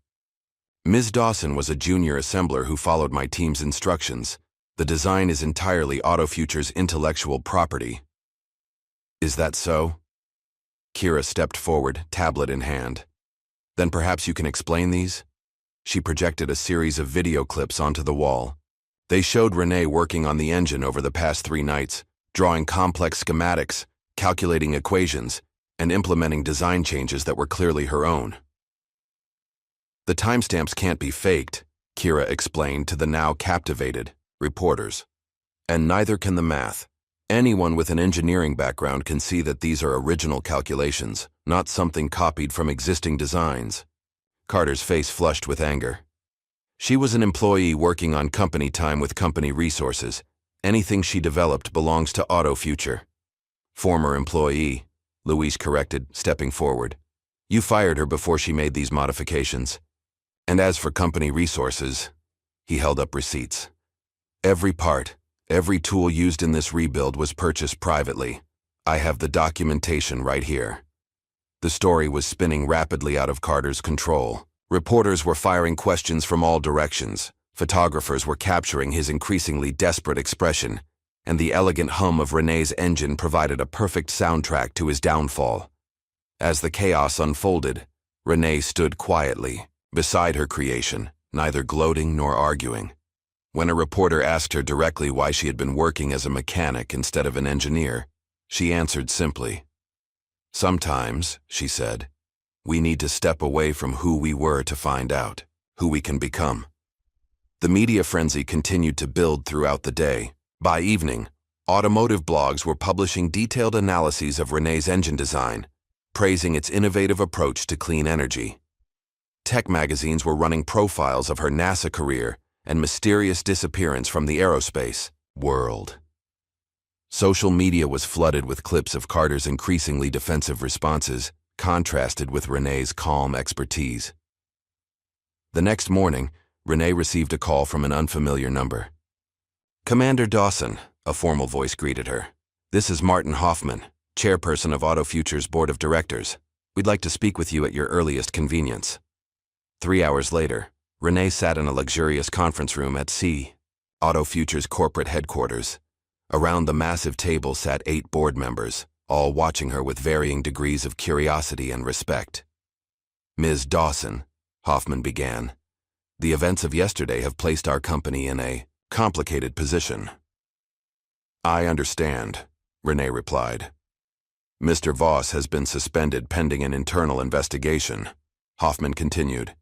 Ms. Dawson was a junior assembler who followed my team's instructions. The design is entirely AutoFuture's intellectual property. Is that so? Kira stepped forward, tablet in hand. Then perhaps you can explain these? She projected a series of video clips onto the wall. They showed Renee working on the engine over the past 3 nights, drawing complex schematics, calculating equations, and implementing design changes that were clearly her own. The timestamps can't be faked, Kira explained to the now captivated reporters. And neither can the math. Anyone with an engineering background can see that these are original calculations, not something copied from existing designs. Carter's face flushed with anger. She was an employee working on company time with company resources. Anything she developed belongs to AutoFuture. Former employee, Louise corrected, stepping forward. You fired her before she made these modifications. And as for company resources, he held up receipts. Every part, every tool used in this rebuild was purchased privately. I have the documentation right here. The story was spinning rapidly out of Carter's control. Reporters were firing questions from all directions. Photographers were capturing his increasingly desperate expression, and the elegant hum of Renee's engine provided a perfect soundtrack to his downfall. As the chaos unfolded, Renee stood quietly, beside her creation, neither gloating nor arguing. When a reporter asked her directly why she had been working as a mechanic instead of an engineer, she answered simply. Sometimes, she said, we need to step away from who we were to find out who we can become. The media frenzy continued to build throughout the day. By evening, automotive blogs were publishing detailed analyses of Renee's engine design, praising its innovative approach to clean energy. Tech magazines were running profiles of her NASA career and mysterious disappearance from the aerospace world. Social media was flooded with clips of Carter's increasingly defensive responses, contrasted with Renee's calm expertise. The next morning, Renee received a call from an unfamiliar number. Commander Dawson, a formal voice greeted her. This is Martin Hoffman, chairperson of AutoFuture's board of directors. We'd like to speak with you at your earliest convenience. 3 hours later, Renee sat in a luxurious conference room at AutoFuture's corporate headquarters. Around the massive table sat 8 board members, all watching her with varying degrees of curiosity and respect. Ms. Dawson, Hoffman began, the events of yesterday have placed our company in a complicated position. I understand, Renee replied. Mr. Voss has been suspended pending an internal investigation, Hoffman continued.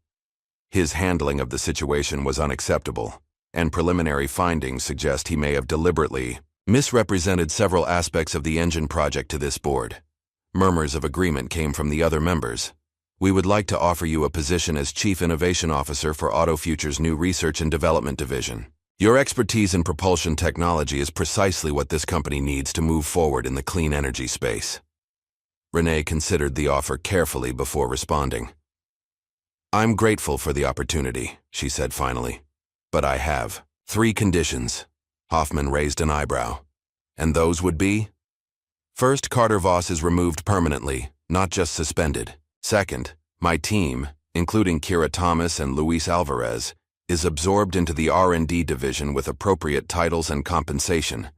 His handling of the situation was unacceptable, and preliminary findings suggest he may have deliberately misrepresented several aspects of the engine project to this board. Murmurs of agreement came from the other members. We would like to offer you a position as Chief Innovation Officer for AutoFuture's new Research and Development Division. Your expertise in propulsion technology is precisely what this company needs to move forward in the clean energy space. Renee considered the offer carefully before responding. I'm grateful for the opportunity, she said finally. But I have 3 conditions. Hoffman raised an eyebrow. And those would be? First, Carter Voss is removed permanently, not just suspended. Second, my team, including Kira Thomas and Luis Alvarez, is absorbed into the R&D division with appropriate titles and compensation.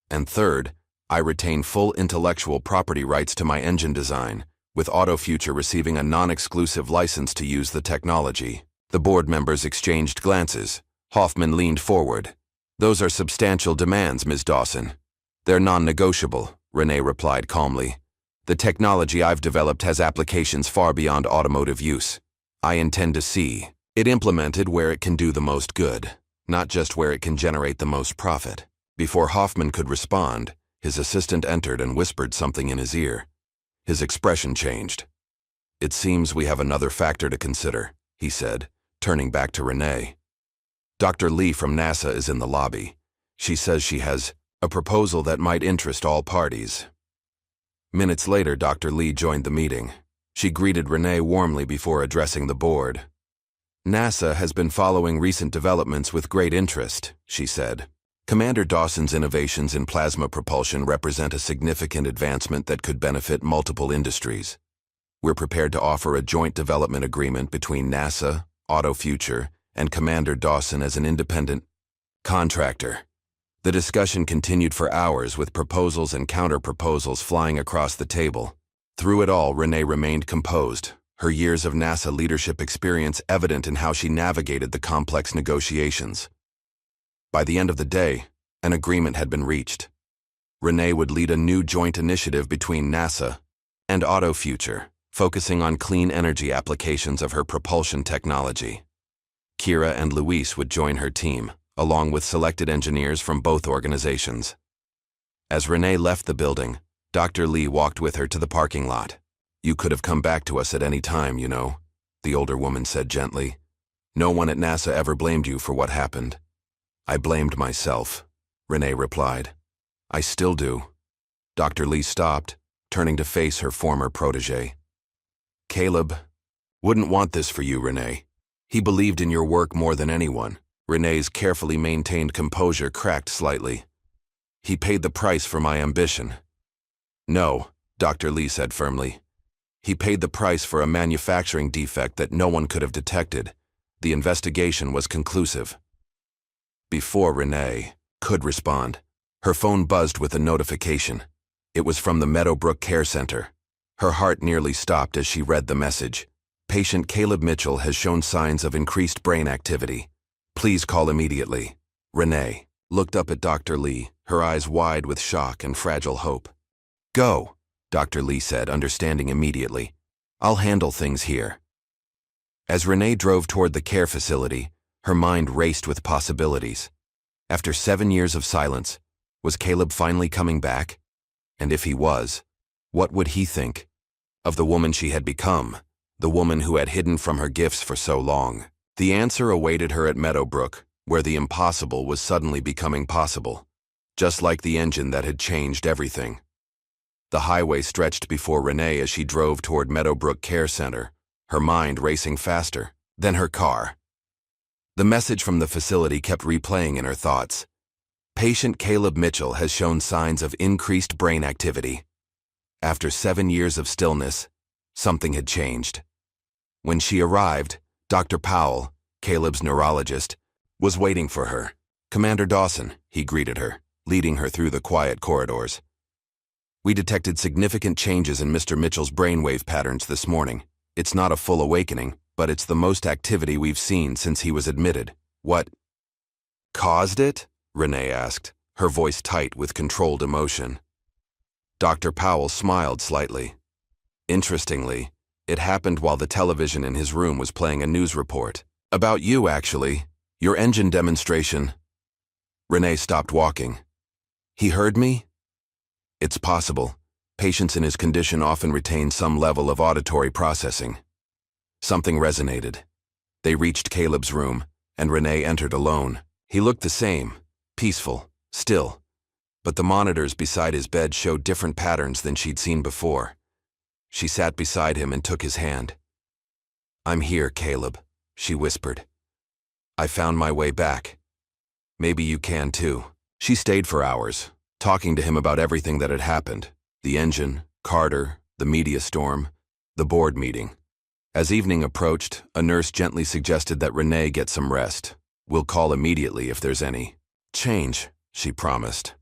And third, I retain full intellectual property rights to my engine design, with AutoFuture receiving a non-exclusive license to use the technology. The board members exchanged glances. Hoffman leaned forward. Those are substantial demands, Ms. Dawson. They're non-negotiable, Renee replied calmly. The technology I've developed has applications far beyond automotive use. I intend to see it implemented where it can do the most good, not just where it can generate the most profit. Before Hoffman could respond, his assistant entered and whispered something in his ear. His expression changed. It seems we have another factor to consider, he said, turning back to Renee. Dr. Lee from NASA is in the lobby. She says she has a proposal that might interest all parties. Minutes later, Dr. Lee joined the meeting. She greeted Renee warmly before addressing the board. NASA has been following recent developments with great interest, she said. Commander Dawson's innovations in plasma propulsion represent a significant advancement that could benefit multiple industries. We're prepared to offer a joint development agreement between NASA, AutoFuture, and Commander Dawson as an independent contractor. The discussion continued for hours with proposals and counter-proposals flying across the table. Through it all, Renee remained composed, her years of NASA leadership experience evident in how she navigated the complex negotiations. By the end of the day, an agreement had been reached. Renee would lead a new joint initiative between NASA and AutoFuture, focusing on clean energy applications of her propulsion technology. Kira and Luis would join her team, along with selected engineers from both organizations. As Renee left the building, Dr. Lee walked with her to the parking lot. "You could have come back to us at any time, you know," the older woman said gently. "No one at NASA ever blamed you for what happened." "I blamed myself," Renee replied. "I still do." Dr. Lee stopped, turning to face her former protege. "Caleb wouldn't want this for you, Renee. He believed in your work more than anyone." Renee's carefully maintained composure cracked slightly. "He paid the price for my ambition." "No," Dr. Lee said firmly. "He paid the price for a manufacturing defect that no one could have detected. The investigation was conclusive." Before Renee could respond, her phone buzzed with a notification. It was from the Meadowbrook Care Center. Her heart nearly stopped as she read the message. "Patient Caleb Mitchell has shown signs of increased brain activity. Please call immediately." Renee looked up at Dr. Lee, her eyes wide with shock and fragile hope. "Go," Dr. Lee said, understanding immediately. "I'll handle things here." As Renee drove toward the care facility, her mind raced with possibilities. After 7 years of silence, was Caleb finally coming back? And if he was, what would he think of the woman she had become, the woman who had hidden from her gifts for so long? The answer awaited her at Meadowbrook, where the impossible was suddenly becoming possible, just like the engine that had changed everything. The highway stretched before Renee as she drove toward Meadowbrook Care Center, her mind racing faster than her car. The message from the facility kept replaying in her thoughts. Patient Caleb Mitchell has shown signs of increased brain activity. After 7 years of stillness, something had changed. When she arrived, Dr. Powell, Caleb's neurologist, was waiting for her. "Commander Dawson," he greeted her, leading her through the quiet corridors. "We detected significant changes in Mr. Mitchell's brainwave patterns this morning. It's not a full awakening, but it's the most activity we've seen since he was admitted." "What caused it?" Renee asked, her voice tight with controlled emotion. Dr. Powell smiled slightly. "Interestingly, it happened while the television in his room was playing a news report. About you, actually. Your engine demonstration." Renee stopped walking. "He heard me?" "It's possible. Patients in his condition often retain some level of auditory processing." Something resonated. They reached Caleb's room, and Renee entered alone. He looked the same, peaceful, still, but the monitors beside his bed showed different patterns than she'd seen before. She sat beside him and took his hand. "I'm here, Caleb," she whispered. "I found my way back. Maybe you can too." She stayed for hours, talking to him about everything that had happened: the engine, Carter, the media storm, the board meeting. As evening approached, a nurse gently suggested that Renee get some rest. "We'll call immediately if there's any change," she promised.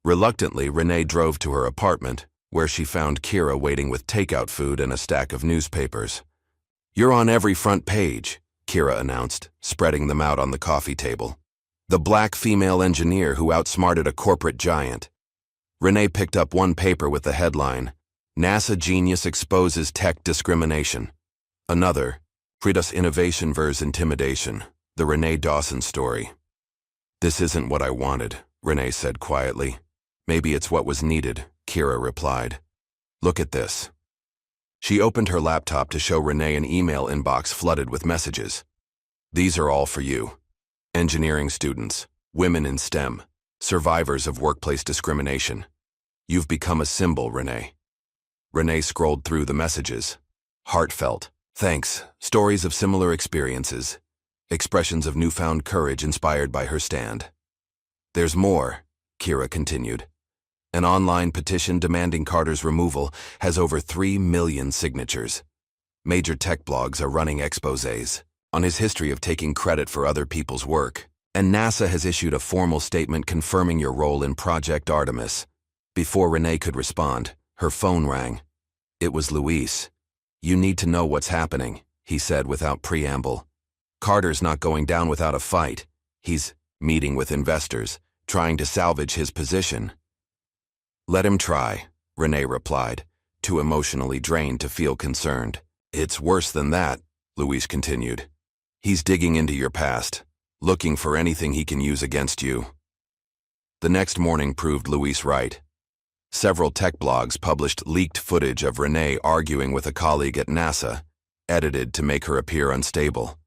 Reluctantly, Renee drove to her apartment, where she found Kira waiting with takeout food and a stack of newspapers. "You're on every front page," Kira announced, spreading them out on the coffee table. "The black female engineer who outsmarted a corporate giant." Renee picked up one paper with the headline, "NASA Genius Exposes Tech Discrimination." Another, "Frida's Innovation vs. Intimidation, the Renee Dawson story." "This isn't what I wanted," Renee said quietly. "Maybe it's what was needed," Kira replied. "Look at this." She opened her laptop to show Renee an email inbox flooded with messages. "These are all for you. Engineering students, Women in STEM, survivors of workplace discrimination. You've become a symbol, Renee. Renee scrolled through the messages. Heartfelt. Thanks. Stories of similar experiences. Expressions of newfound courage inspired by her stand. There's more, Kira continued. An online petition demanding Carter's removal has over 3 million signatures. Major tech blogs are running exposés on his history of taking credit for other people's work. And NASA has issued a formal statement confirming your role in Project Artemis. Before Renee could respond, her phone rang. It was Luis. You need to know what's happening, he said without preamble. Carter's not going down without a fight. He's meeting with investors, trying to salvage his position. Let him try, Renee replied, too emotionally drained to feel concerned. It's worse than that, Luis continued. He's digging into your past, looking for anything he can use against you. The next morning proved Luis right. Several tech blogs published leaked footage of Renee arguing with a colleague at NASA, edited to make her appear unstable.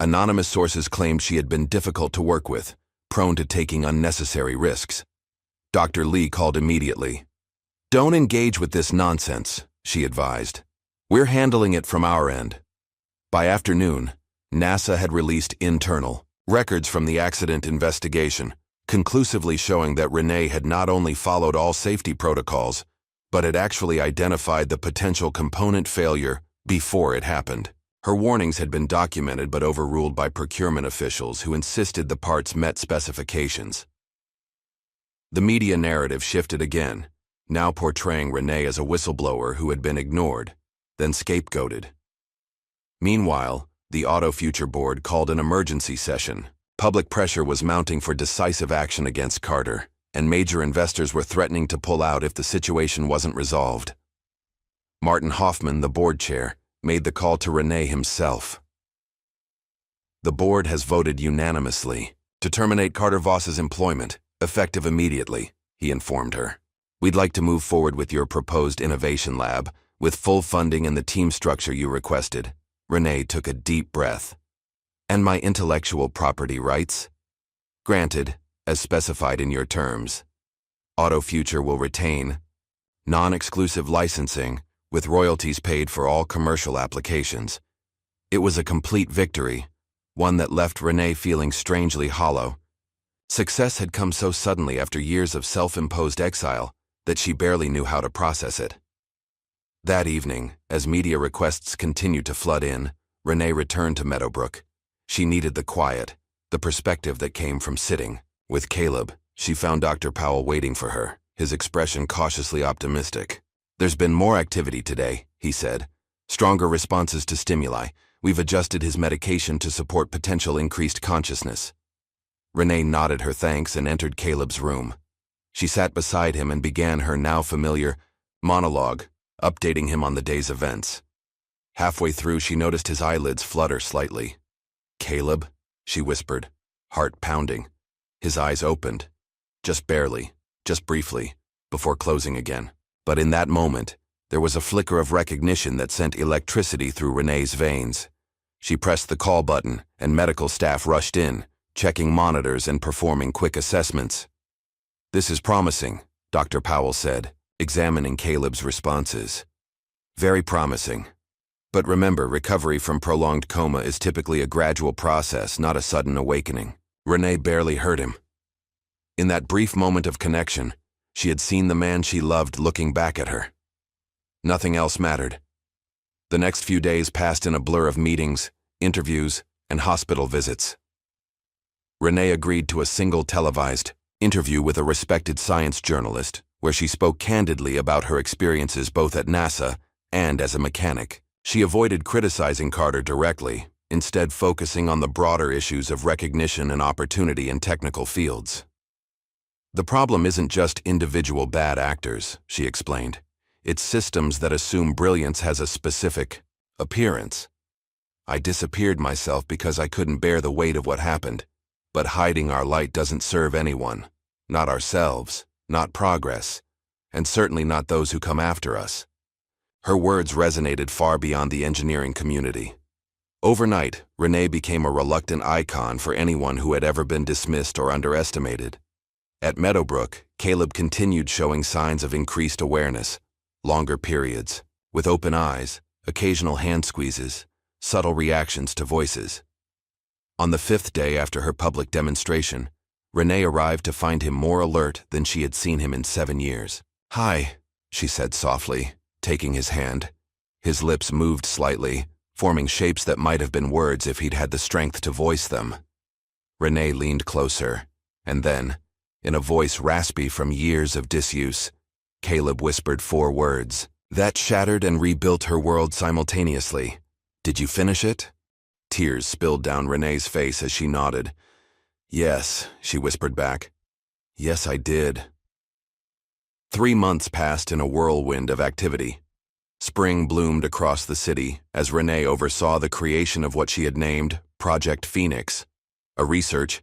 Anonymous sources claimed she had been difficult to work with, prone to taking unnecessary risks. Dr. Lee called immediately. Don't engage with this nonsense, she advised. We're handling it from our end. By afternoon, NASA had released internal records from the accident investigation, conclusively showing that Renee had not only followed all safety protocols, but had actually identified the potential component failure before it happened. Her warnings had been documented but overruled by procurement officials who insisted the parts met specifications. The media narrative shifted again, now portraying Renee as a whistleblower who had been ignored, then scapegoated. Meanwhile, the Auto Future Board called an emergency session. Public pressure was mounting for decisive action against Carter, and major investors were threatening to pull out if the situation wasn't resolved. Martin Hoffman, the board chair, made the call to Renee himself. The board has voted unanimously to terminate Carter Voss's employment, effective immediately, he informed her. We'd like to move forward with your proposed innovation lab, with full funding and the team structure you requested. Renee took a deep breath. And my intellectual property rights? Granted, as specified in your terms. Auto Future will retain non-exclusive licensing with royalties paid for all commercial applications. It was a complete victory, one that left Renee feeling strangely hollow. Success had come so suddenly after years of self-imposed exile that she barely knew how to process it. That evening, as media requests continued to flood in, Renee returned to Meadowbrook. She needed the quiet, the perspective that came from sitting with Caleb. She found Dr. Powell waiting for her, his expression cautiously optimistic. There's been more activity today, he said. Stronger responses to stimuli. We've adjusted his medication to support potential increased consciousness. Renee nodded her thanks and entered Caleb's room. She sat beside him and began her now familiar monologue, updating him on the day's events. Halfway through, she noticed his eyelids flutter slightly. Caleb, she whispered, heart pounding. His eyes opened, just barely, just briefly, before closing again. But in that moment, there was a flicker of recognition that sent electricity through Renee's veins. She pressed the call button, and medical staff rushed in, checking monitors and performing quick assessments. This is promising, Dr. Powell said, examining Caleb's responses. Very promising. But remember, recovery from prolonged coma is typically a gradual process, not a sudden awakening. Renee barely heard him. In that brief moment of connection, she had seen the man she loved looking back at her. Nothing else mattered. The next few days passed in a blur of meetings, interviews, and hospital visits. Renee agreed to a single televised interview with a respected science journalist, where she spoke candidly about her experiences both at NASA and as a mechanic. She avoided criticizing Carter directly, instead focusing on the broader issues of recognition and opportunity in technical fields. The problem isn't just individual bad actors, she explained. It's systems that assume brilliance has a specific appearance. I disappeared myself because I couldn't bear the weight of what happened, but hiding our light doesn't serve anyone, not ourselves, not progress, and certainly not those who come after us. Her words resonated far beyond the engineering community. Overnight, Renee became a reluctant icon for anyone who had ever been dismissed or underestimated. At Meadowbrook, Caleb continued showing signs of increased awareness, longer periods, with open eyes, occasional hand squeezes, subtle reactions to voices. On the 5th day after her public demonstration, Renee arrived to find him more alert than she had seen him in 7 years. "Hi," she said softly, taking his hand. His lips moved slightly, forming shapes that might have been words if he'd had the strength to voice them. Renee leaned closer, and then, in a voice raspy from years of disuse, Caleb whispered 4 words that shattered and rebuilt her world simultaneously. "Did you finish it?" Tears spilled down Renee's face as she nodded. "Yes," she whispered back. "Yes, I did." 3 months passed in a whirlwind of activity. Spring bloomed across the city as Renee oversaw the creation of what she had named Project Phoenix, a research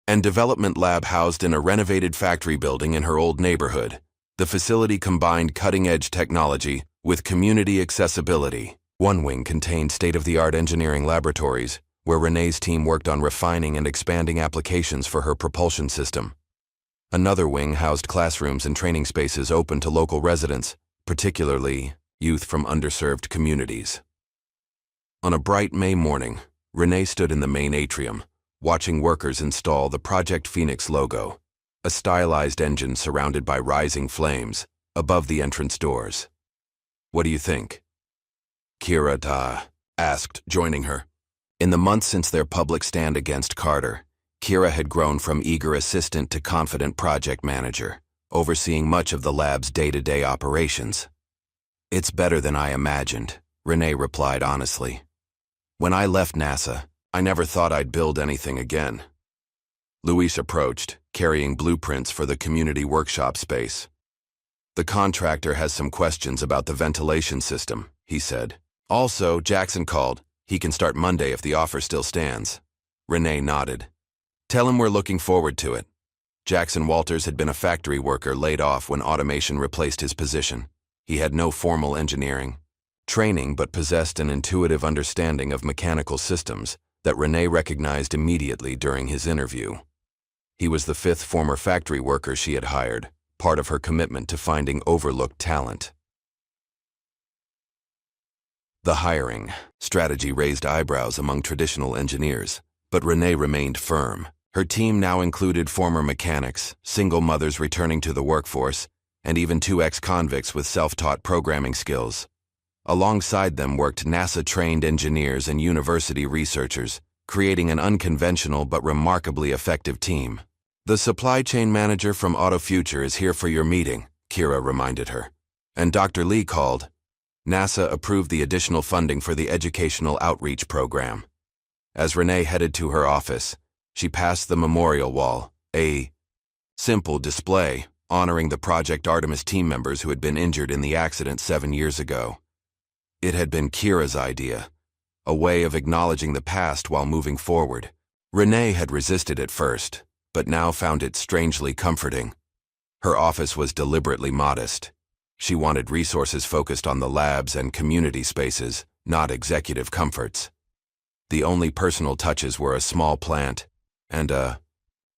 and development lab housed in a renovated factory building in her old neighborhood. The facility combined cutting-edge technology with community accessibility. One wing contained state-of-the-art engineering laboratories, where Renee's team worked on refining and expanding applications for her propulsion system. Another wing housed classrooms and training spaces open to local residents, particularly youth from underserved communities. On a bright May morning, Renee stood in the main atrium, watching workers install the Project Phoenix logo, a stylized engine surrounded by rising flames, above the entrance doors. "What do you think?" Kira asked, joining her. In the months since their public stand against Carter, Kira had grown from eager assistant to confident project manager, overseeing much of the lab's day-to-day operations. "It's better than I imagined," Renee replied honestly. "When I left NASA, I never thought I'd build anything again." Luis approached, carrying blueprints for the community workshop space. "The contractor has some questions about the ventilation system," he said. "Also, Jackson called. He can start Monday if the offer still stands." Renee nodded. "Tell him we're looking forward to it." Jackson Walters had been a factory worker laid off when automation replaced his position. He had no formal engineering training but possessed an intuitive understanding of mechanical systems that Renee recognized immediately during his interview. He was the 5th former factory worker she had hired, part of her commitment to finding overlooked talent. The hiring strategy raised eyebrows among traditional engineers, but Renee remained firm. Her team now included former mechanics, single mothers returning to the workforce, and even 2 ex-convicts with self-taught programming skills. Alongside them worked NASA-trained engineers and university researchers, creating an unconventional but remarkably effective team. "The supply chain manager from AutoFuture is here for your meeting," Kira reminded her. "And Dr. Lee called. NASA approved the additional funding for the educational outreach program." As Renee headed to her office, she passed the memorial wall, a simple display honoring the Project Artemis team members who had been injured in the accident 7 years ago. It had been Kira's idea, a way of acknowledging the past while moving forward. Renee had resisted at first, but now found it strangely comforting. Her office was deliberately modest. She wanted resources focused on the labs and community spaces, not executive comforts. The only personal touches were a small plant and a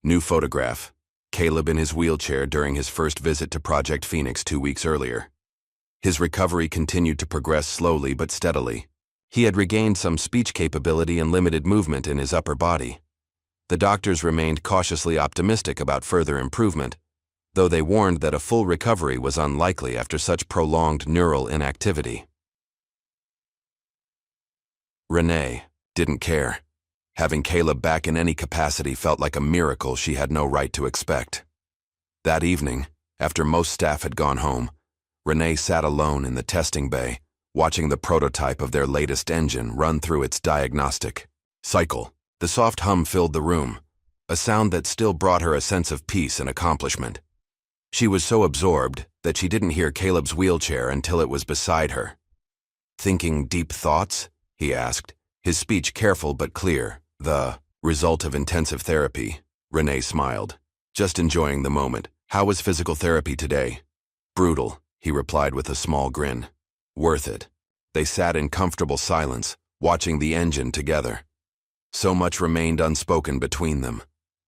new photograph. Caleb in his wheelchair during his first visit to Project Phoenix 2 weeks earlier. His recovery continued to progress slowly but steadily. He had regained some speech capability and limited movement in his upper body. The doctors remained cautiously optimistic about further improvement, though they warned that a full recovery was unlikely after such prolonged neural inactivity. Renee didn't care. Having Caleb back in any capacity felt like a miracle she had no right to expect. That evening, after most staff had gone home, Renee sat alone in the testing bay, watching the prototype of their latest engine run through its diagnostic cycle. The soft hum filled the room, a sound that still brought her a sense of peace and accomplishment. She was so absorbed that she didn't hear Caleb's wheelchair until it was beside her. "Thinking deep thoughts?" he asked, his speech careful but clear. "The result of intensive therapy." Renee smiled, just enjoying the moment. "How was physical therapy today?" "Brutal," he replied with a small grin. "Worth it." They sat in comfortable silence, watching the engine together. So much remained unspoken between them.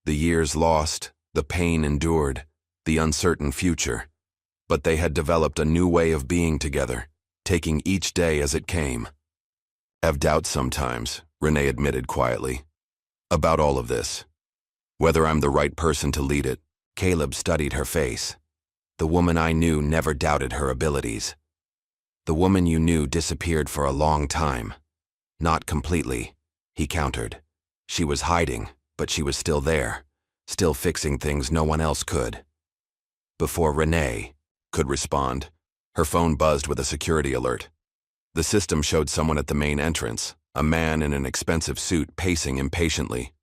The years lost, the pain endured, the uncertain future. But they had developed a new way of being together, taking each day as it came. "Have doubts sometimes," Renee admitted quietly, "about all of this. Whether I'm the right person to lead it." Caleb studied her face. "The woman I knew never doubted her abilities. The woman you knew disappeared for a long time." "Not completely," he countered. "She was hiding, but she was still there, still fixing things no one else could." Before Renee could respond, her phone buzzed with a security alert. The system showed someone at the main entrance, a man in an expensive suit pacing impatiently.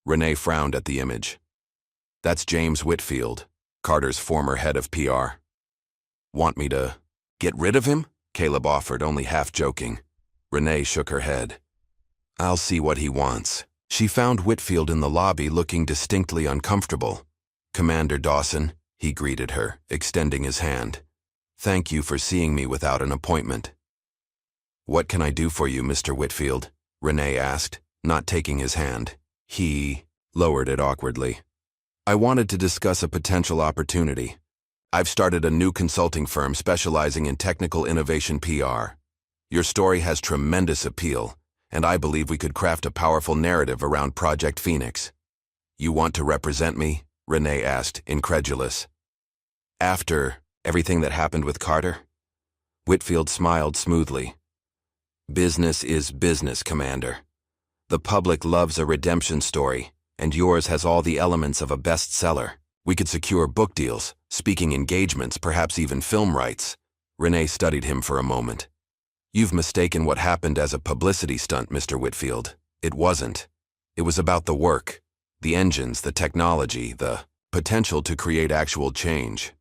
Renee frowned at the image. "That's James Whitfield, Carter's former head of PR." "Want me to get rid of him?" Caleb offered, only half joking. Renee shook her head. "I'll see what he wants." She found Whitfield in the lobby looking distinctly uncomfortable. "Commander Dawson," he greeted her, extending his hand. "Thank you for seeing me without an appointment." "What can I do for you, Mr. Whitfield?" Renee asked, not taking his hand. He lowered it awkwardly. "I wanted to discuss a potential opportunity. I've started a new consulting firm specializing in technical innovation PR. Your story has tremendous appeal, and I believe we could craft a powerful narrative around Project Phoenix." "You want to represent me?" Renee asked, incredulous. "After everything that happened with Carter?" Whitfield smiled smoothly. "Business is business, Commander. The public loves a redemption story, and yours has all the elements of a bestseller. We could secure book deals, speaking engagements, perhaps even film rights." Renee studied him for a moment. "You've mistaken what happened as a publicity stunt, Mr. Whitfield. It wasn't. It was about the work, the engines, the technology, the potential to create actual change."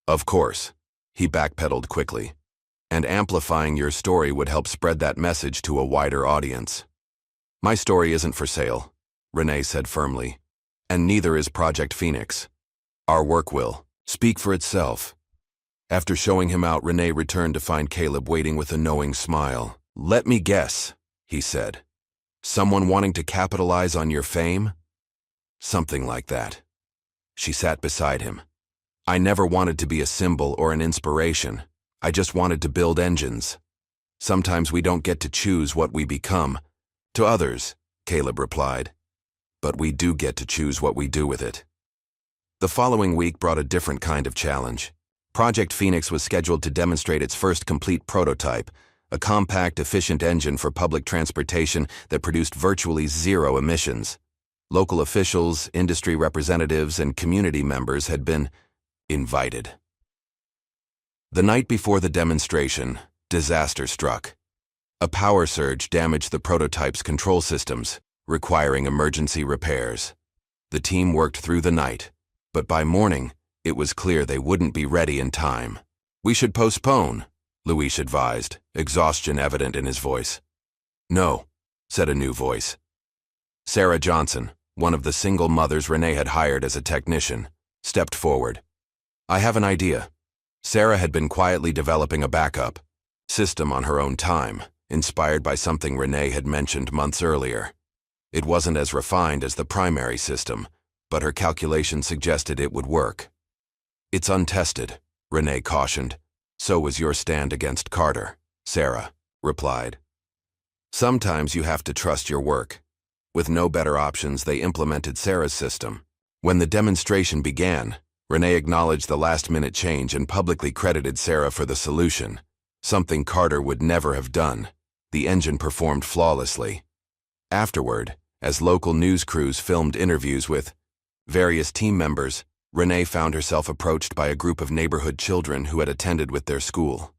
"Of course," he backpedaled quickly. "And amplifying your story would help spread that message to a wider audience." "My story isn't for sale," Renee said firmly. "And neither is Project Phoenix. Our work will speak for itself." After showing him out, Renee returned to find Caleb waiting with a knowing smile. "Let me guess," he said. "Someone wanting to capitalize on your fame?" "Something like that." She sat beside him. "I never wanted to be a symbol or an inspiration. I just wanted to build engines. Sometimes we don't get to choose what we become." "To others," Caleb replied. "But we do get to choose what we do with it." The following week brought a different kind of challenge. Project Phoenix was scheduled to demonstrate its first complete prototype, a compact, efficient engine for public transportation that produced virtually zero emissions. Local officials, industry representatives, and community members had been invited. The night before the demonstration, disaster struck. A power surge damaged the prototype's control systems, requiring emergency repairs. The team worked through the night, but by morning, it was clear they wouldn't be ready in time. "We should postpone," Luis advised, exhaustion evident in his voice. "No," said a new voice. Sarah Johnson, one of the single mothers Renee had hired as a technician, stepped forward. "I have an idea." Sarah had been quietly developing a backup system on her own time, inspired by something Renee had mentioned months earlier. It wasn't as refined as the primary system, but her calculations suggested it would work. "It's untested," Renee cautioned. "So was your stand against Carter," Sarah replied. "Sometimes you have to trust your work." With no better options, they implemented Sarah's system. When the demonstration began, Renee acknowledged the last-minute change and publicly credited Sarah for the solution, something Carter would never have done. The engine performed flawlessly. Afterward, as local news crews filmed interviews with various team members, Renee found herself approached by a group of neighborhood children who had attended with their school.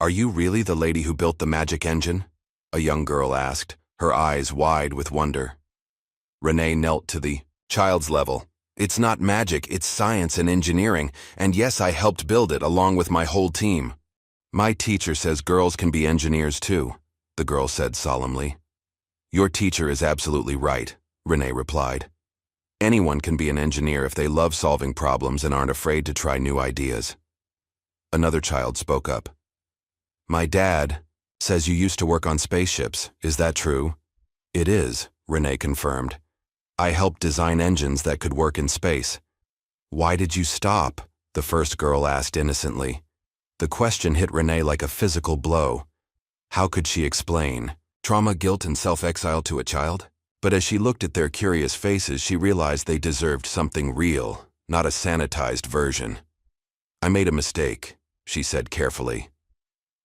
"Are you really the lady who built the magic engine?" a young girl asked, her eyes wide with wonder. Renee knelt to the child's level. "It's not magic, it's science and engineering, and yes, I helped build it along with my whole team." "My teacher says girls can be engineers too," the girl said solemnly. "Your teacher is absolutely right," Renee replied. "Anyone can be an engineer if they love solving problems and aren't afraid to try new ideas." Another child spoke up. "My dad Says you used to work on spaceships. Is that true? It is, Renee confirmed. I helped design engines that could work in space. Why did you stop? The first girl asked innocently. The question hit Renee like a physical blow. How could she explain? Trauma, guilt, and self-exile to a child? But as she looked at their curious faces, she realized they deserved something real, not a sanitized version. I made a mistake, she said carefully.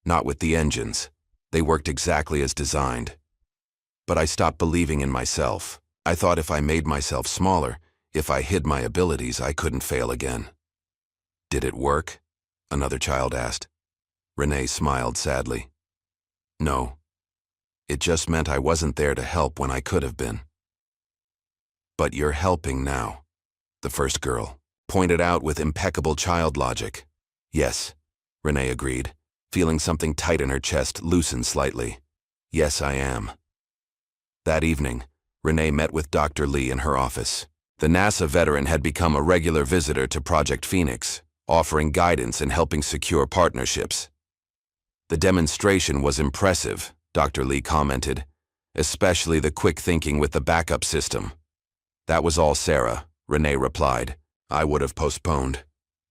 Not with the engines. They worked exactly as designed. But I stopped believing in myself. I thought if I made myself smaller, if I hid my abilities, I couldn't fail again. Did it work? Another child asked. Renee smiled sadly. No. It just meant I wasn't there to help when I could have been. But you're helping now, the first girl pointed out with impeccable child logic. Yes, Renee agreed, feeling something tight in her chest loosen slightly. Yes, I am. That evening, Renee met with Dr. Lee in her office. The NASA veteran had become a regular visitor to Project Phoenix, offering guidance and helping secure partnerships. The demonstration was impressive, Dr. Lee commented, especially the quick thinking with the backup system. That was all, Sarah, Renee replied. I would have postponed.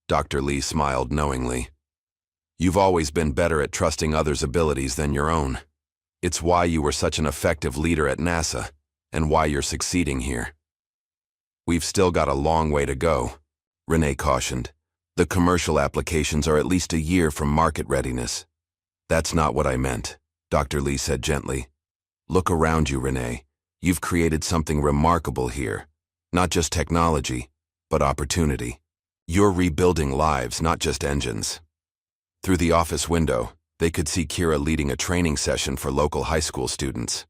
Dr. Lee smiled knowingly. You've always been better at trusting others' abilities than your own. It's why you were such an effective leader at NASA, and why you're succeeding here. We've still got a long way to go, Renee cautioned. The commercial applications are at least a year from market readiness. That's not what I meant, Dr. Lee said gently. Look around you, Renee. You've created something remarkable here. Not just technology, but opportunity. You're rebuilding lives, not just engines. Through the office window, they could see Kira leading a training session for local high school students.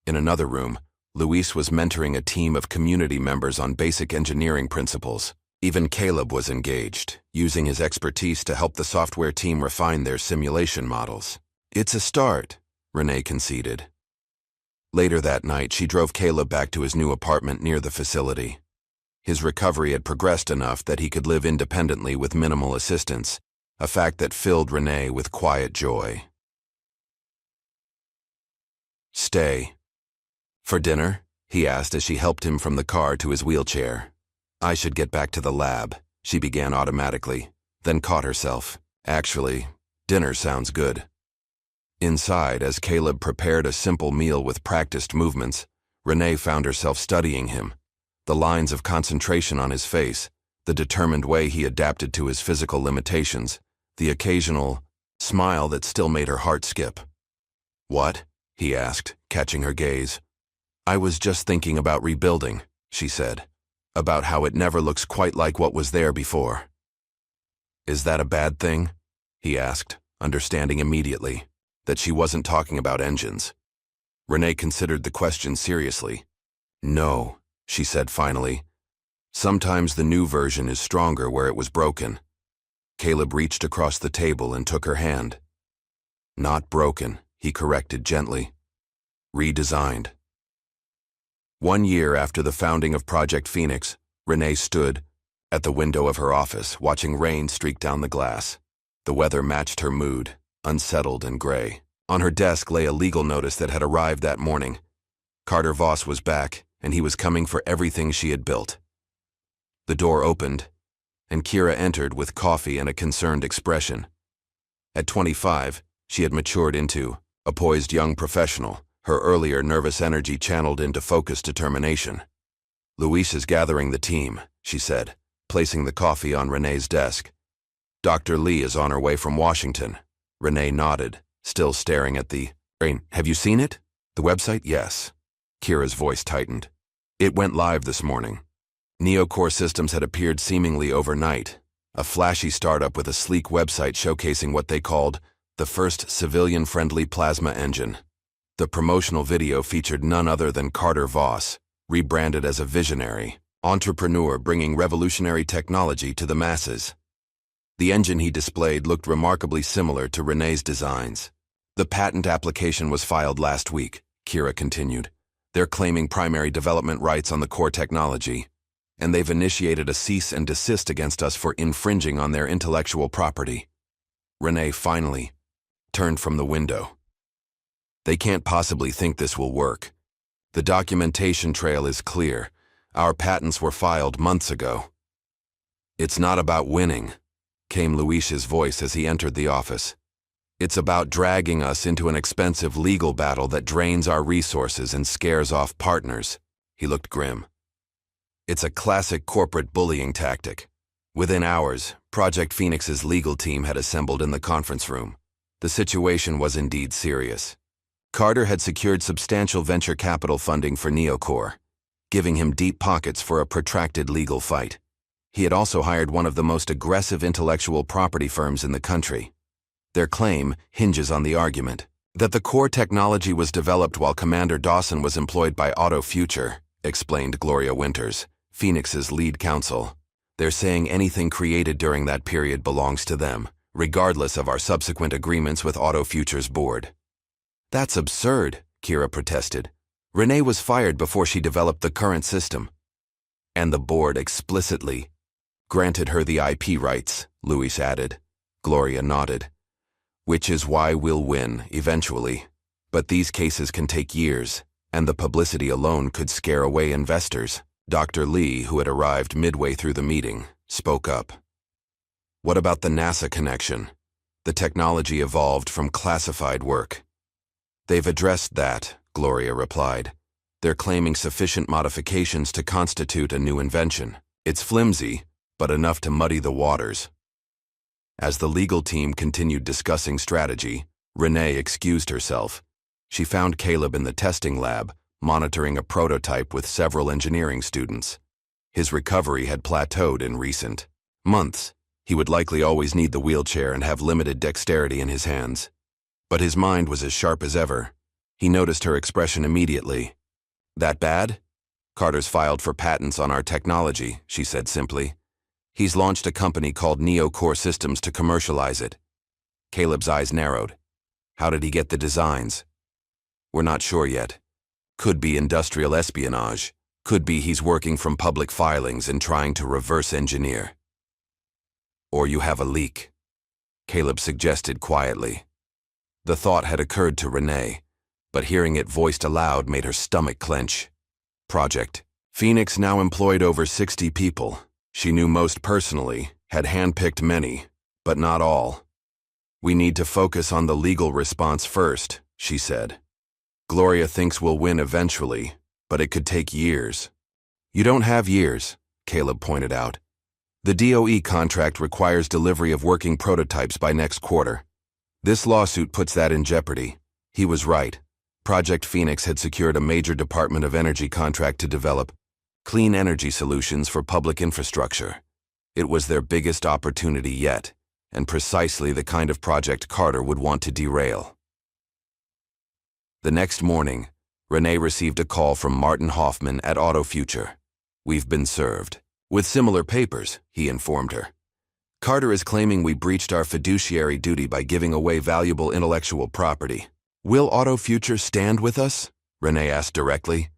In another room, Luis was mentoring a team of community members on basic engineering principles. Even Caleb was engaged, using his expertise to help the software team refine their simulation models. It's a start, Renee conceded. Later that night, she drove Caleb back to his new apartment near the facility. His recovery had progressed enough that he could live independently with minimal assistance, a fact that filled Renee with quiet joy. Stay. For dinner? He asked as she helped him from the car to his wheelchair. I should get back to the lab, she began automatically, then caught herself. Actually, dinner sounds good. Inside, as Caleb prepared a simple meal with practiced movements, Renee found herself studying him. The lines of concentration on his face, the determined way he adapted to his physical limitations, the occasional smile that still made her heart skip. What? He asked, catching her gaze. I was just thinking about rebuilding, she said, about how it never looks quite like what was there before. Is that a bad thing? He asked, understanding immediately that she wasn't talking about engines. Renee considered the question seriously. No, she said finally. Sometimes the new version is stronger where it was broken. Caleb reached across the table and took her hand. Not broken, he corrected gently. Redesigned. 1 year after the founding of Project Phoenix, Renee stood at the window of her office, watching rain streak down the glass. The weather matched her mood, unsettled and gray. On her desk lay a legal notice that had arrived that morning. Carter Voss was back, and he was coming for everything she had built. The door opened, and Kira entered with coffee and a concerned expression. At 25, she had matured into a poised young professional, her earlier nervous energy channeled into focused determination. Luis is gathering the team, she said, placing the coffee on Renee's desk. Dr. Lee is on her way from Washington. Renee nodded, still staring at the brain. Have you seen it? The website? Yes. Kira's voice tightened. It went live this morning. Neocore Systems had appeared seemingly overnight, a flashy startup with a sleek website showcasing what they called the first civilian-friendly plasma engine. The promotional video featured none other than Carter Voss, rebranded as a visionary entrepreneur bringing revolutionary technology to the masses. The engine he displayed looked remarkably similar to Renee's designs. The patent application was filed last week, Kira continued. They're claiming primary development rights on the core technology, and they've initiated a cease and desist against us for infringing on their intellectual property. Renee finally turned from the window. They can't possibly think this will work. The documentation trail is clear. Our patents were filed months ago. It's not about winning, came Luis's voice as he entered the office. It's about dragging us into an expensive legal battle that drains our resources and scares off partners. He looked grim. It's a classic corporate bullying tactic. Within hours, Project Phoenix's legal team had assembled in the conference room. The situation was indeed serious. Carter had secured substantial venture capital funding for Neocore, giving him deep pockets for a protracted legal fight. He had also hired one of the most aggressive intellectual property firms in the country. Their claim hinges on the argument that the core technology was developed while Commander Dawson was employed by Auto Future, explained Gloria Winters, Phoenix's lead counsel. They're saying anything created during that period belongs to them, regardless of our subsequent agreements with Auto Future's board. That's absurd, Kira protested. Renee was fired before she developed the current system. And the board explicitly granted her the IP rights, Luis added. Gloria nodded. Which is why we'll win, eventually. But these cases can take years, and the publicity alone could scare away investors. Dr. Lee, who had arrived midway through the meeting, spoke up. What about the NASA connection? The technology evolved from classified work. They've addressed that, Gloria replied. They're claiming sufficient modifications to constitute a new invention. It's flimsy, but enough to muddy the waters. As the legal team continued discussing strategy, Renee excused herself. She found Caleb in the testing lab, monitoring a prototype with several engineering students. His recovery had plateaued in recent months. He would likely always need the wheelchair and have limited dexterity in his hands. But his mind was as sharp as ever. He noticed her expression immediately. That bad? Carter's filed for patents on our technology, she said simply. He's launched a company called Neocore Systems to commercialize it. Caleb's eyes narrowed. How did he get the designs? We're not sure yet. Could be industrial espionage. Could be he's working from public filings and trying to reverse engineer. Or you have a leak, Caleb suggested quietly. The thought had occurred to Renee, but hearing it voiced aloud made her stomach clench. Project Phoenix now employed over 60 people. She knew most personally, had handpicked many, but not all. We need to focus on the legal response first, she said. Gloria thinks we'll win eventually, but it could take years. You don't have years, Caleb pointed out. The DOE contract requires delivery of working prototypes by next quarter. This lawsuit puts that in jeopardy. He was right. Project Phoenix had secured a major Department of Energy contract to develop clean energy solutions for public infrastructure. It was their biggest opportunity yet, and precisely the kind of project Carter would want to derail. The next morning, Renee received a call from Martin Hoffman at Auto Future. We've been served with similar papers, he informed her. Carter is claiming we breached our fiduciary duty by giving away valuable intellectual property. Will Auto Future stand with us? Renee asked directly.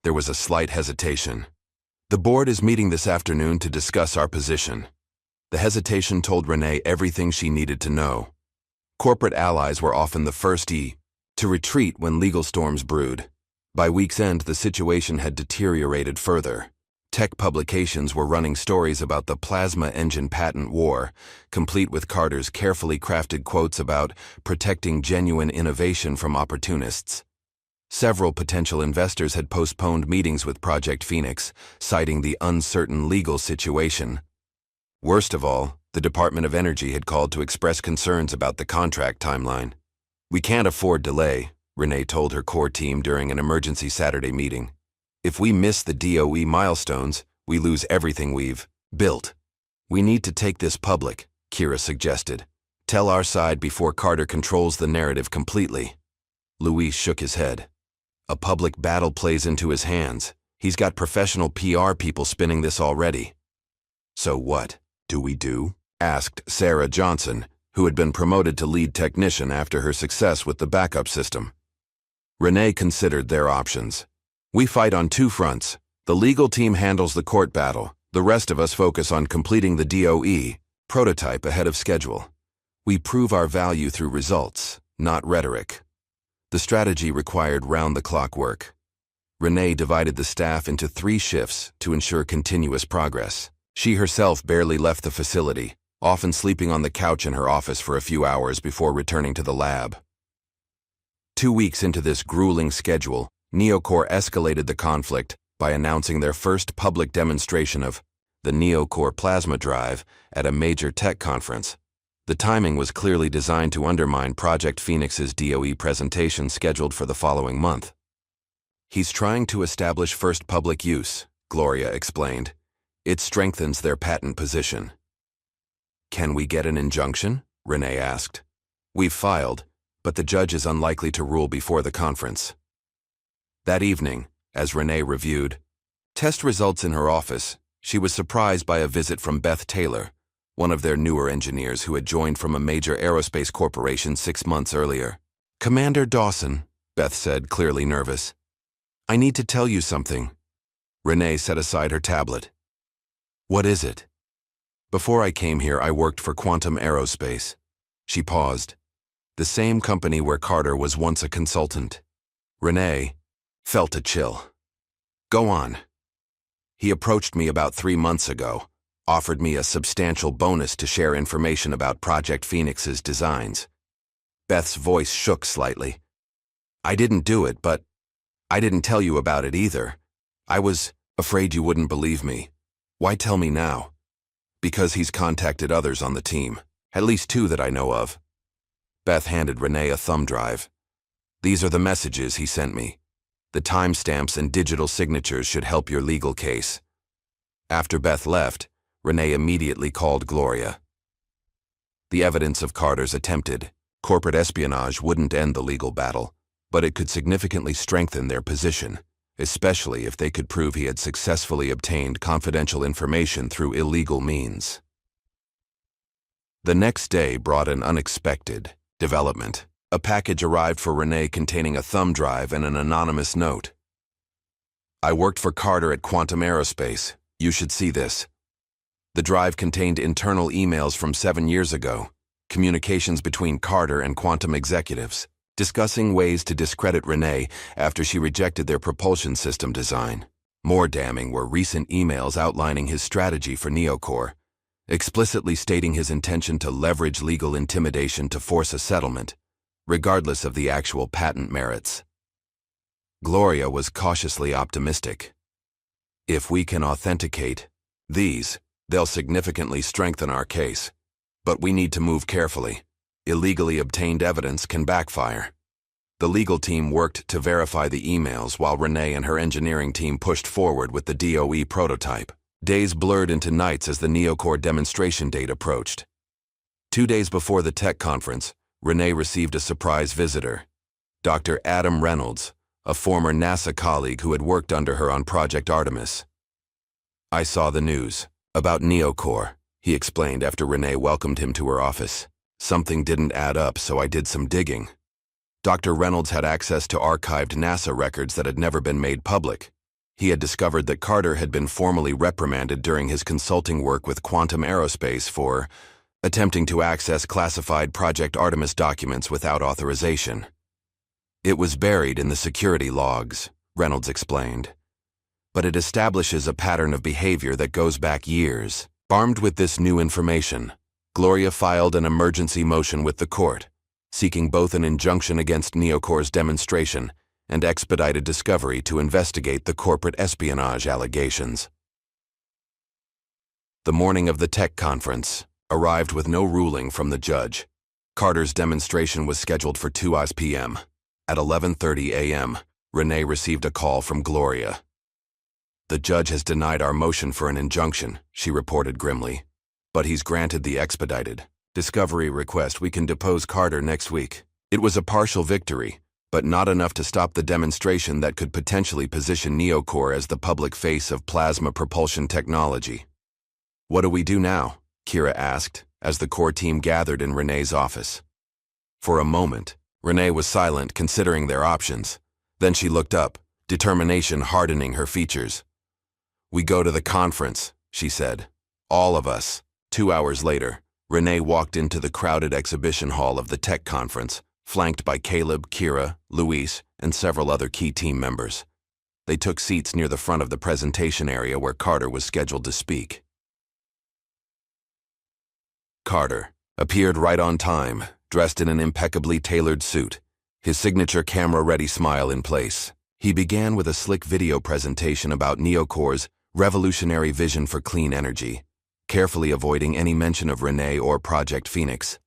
There was a slight hesitation. The board is meeting this afternoon to discuss our position. The hesitation told Renee everything she needed to know. Corporate allies were often the first to retreat when legal storms brewed. By week's end, the situation had deteriorated further. Tech publications were running stories about the plasma engine patent war, complete with Carter's carefully crafted quotes about protecting genuine innovation from opportunists. Several potential investors had postponed meetings with Project Phoenix, citing the uncertain legal situation. Worst of all, the Department of Energy had called to express concerns about the contract timeline. We can't afford delay, Renee told her core team during an emergency Saturday meeting. If we miss the DOE milestones, we lose everything we've built. We need to take this public, Kira suggested. Tell our side before Carter controls the narrative completely. Luis shook his head. A public battle plays into his hands. He's got professional PR people spinning this already. So what do we do? Asked Sarah Johnson, who had been promoted to lead technician after her success with the backup system. Renee considered their options. We fight on two fronts. The legal team handles the court battle. The rest of us focus on completing the DOE prototype ahead of schedule. We prove our value through results, not rhetoric. The strategy required round-the-clock work. Renee divided the staff into 3 shifts to ensure continuous progress. She herself barely left the facility, often sleeping on the couch in her office for a few hours before returning to the lab. 2 weeks into this grueling schedule, NeoCore escalated the conflict by announcing their first public demonstration of the NeoCore plasma drive at a major tech conference. The timing was clearly designed to undermine Project Phoenix's DOE presentation scheduled for the following month. "He's trying to establish first public use," Gloria explained. "It strengthens their patent position." "Can we get an injunction?" Renee asked. "We've filed, but the judge is unlikely to rule before the conference." That evening, as Renee reviewed test results in her office, she was surprised by a visit from Beth Taylor, one of their newer engineers who had joined from a major aerospace corporation 6 months earlier. "Commander Dawson," Beth said, clearly nervous. "I need to tell you something." Renee set aside her tablet. "What is it?" "Before I came here, I worked for Quantum Aerospace." She paused. "The same company where Carter was once a consultant." Renee felt a chill. "Go on." "He approached me about 3 months ago, offered me a substantial bonus to share information about Project Phoenix's designs." Beth's voice shook slightly. "I didn't do it, but I didn't tell you about it either. I was afraid you wouldn't believe me. Why tell me now?" "Because he's contacted others on the team, at least 2 that I know of." Beth handed Renee a thumb drive. "These are the messages he sent me. The timestamps and digital signatures should help your legal case." After Beth left, Renee immediately called Gloria. The evidence of Carter's attempted corporate espionage wouldn't end the legal battle, but it could significantly strengthen their position, especially if they could prove he had successfully obtained confidential information through illegal means. The next day brought an unexpected development. A package arrived for Renee containing a thumb drive and an anonymous note. "I worked for Carter at Quantum Aerospace. You should see this." The drive contained internal emails from 7 years ago, communications between Carter and Quantum executives, discussing ways to discredit Renee after she rejected their propulsion system design. More damning were recent emails outlining his strategy for NeoCore, explicitly stating his intention to leverage legal intimidation to force a settlement, regardless of the actual patent merits. Gloria was cautiously optimistic. "If we can authenticate these, they'll significantly strengthen our case. But we need to move carefully. Illegally obtained evidence can backfire." The legal team worked to verify the emails while Renee and her engineering team pushed forward with the DOE prototype. Days blurred into nights as the NeoCore demonstration date approached. 2 days before the tech conference, Renee received a surprise visitor, Dr. Adam Reynolds, a former NASA colleague who had worked under her on Project Artemis. "I saw the news about NeoCore," he explained after Renee welcomed him to her office. "Something didn't add up, so I did some digging." Dr. Reynolds had access to archived NASA records that had never been made public. He had discovered that Carter had been formally reprimanded during his consulting work with Quantum Aerospace for attempting to access classified Project Artemis documents without authorization. "It was buried in the security logs," Reynolds explained. "But it establishes a pattern of behavior that goes back years." Armed with this new information, Gloria filed an emergency motion with the court, seeking both an injunction against NeoCore's demonstration and expedited discovery to investigate the corporate espionage allegations. The morning of the tech conference arrived with no ruling from the judge. Carter's demonstration was scheduled for 2 p.m. At 11:30 a.m., Renee received a call from Gloria. "The judge has denied our motion for an injunction," she reported grimly. "But he's granted the expedited discovery request. We can depose Carter next week." It was a partial victory, but not enough to stop the demonstration that could potentially position NeoCore as the public face of plasma propulsion technology. "What do we do now?" Kira asked, as the core team gathered in Renee's office. For a moment, Renee was silent, considering their options. Then she looked up, determination hardening her features. "We go to the conference," she said. "All of us." 2 hours later, Renee walked into the crowded exhibition hall of the tech conference, flanked by Caleb, Kira, Luis, and several other key team members. They took seats near the front of the presentation area where Carter was scheduled to speak. Carter appeared right on time, dressed in an impeccably tailored suit, his signature camera-ready smile in place. He began with a slick video presentation about Neocore's revolutionary vision for clean energy, carefully avoiding any mention of Renee or Project Phoenix.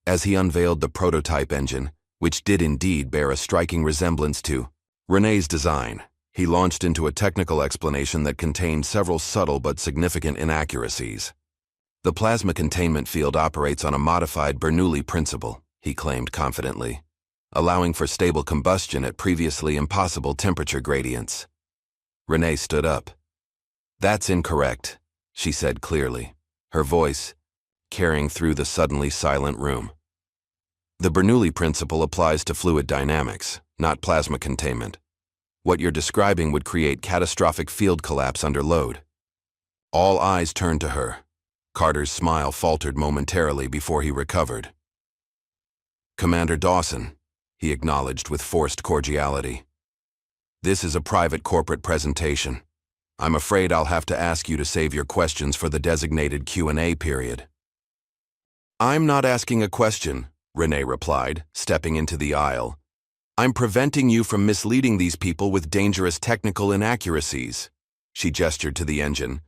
As he unveiled the prototype engine, which did indeed bear a striking resemblance to Renee's design, he launched into a technical explanation that contained several subtle but significant inaccuracies. The plasma containment field operates on a modified Bernoulli principle, he claimed confidently, allowing for stable combustion at previously impossible temperature gradients. Renee stood up. "That's incorrect," she said clearly, her voice carrying through the suddenly silent room. "The Bernoulli principle applies to fluid dynamics, not plasma containment. What you're describing would create catastrophic field collapse under load." All eyes turned to her. Carter's smile faltered momentarily before he recovered. "Commander Dawson," he acknowledged with forced cordiality. "This is a private corporate presentation. I'm afraid I'll have to ask you to save your questions for the designated Q&A period." "I'm not asking a question," Renee replied, stepping into the aisle. "I'm preventing you from misleading these people with dangerous technical inaccuracies." She gestured to the engine.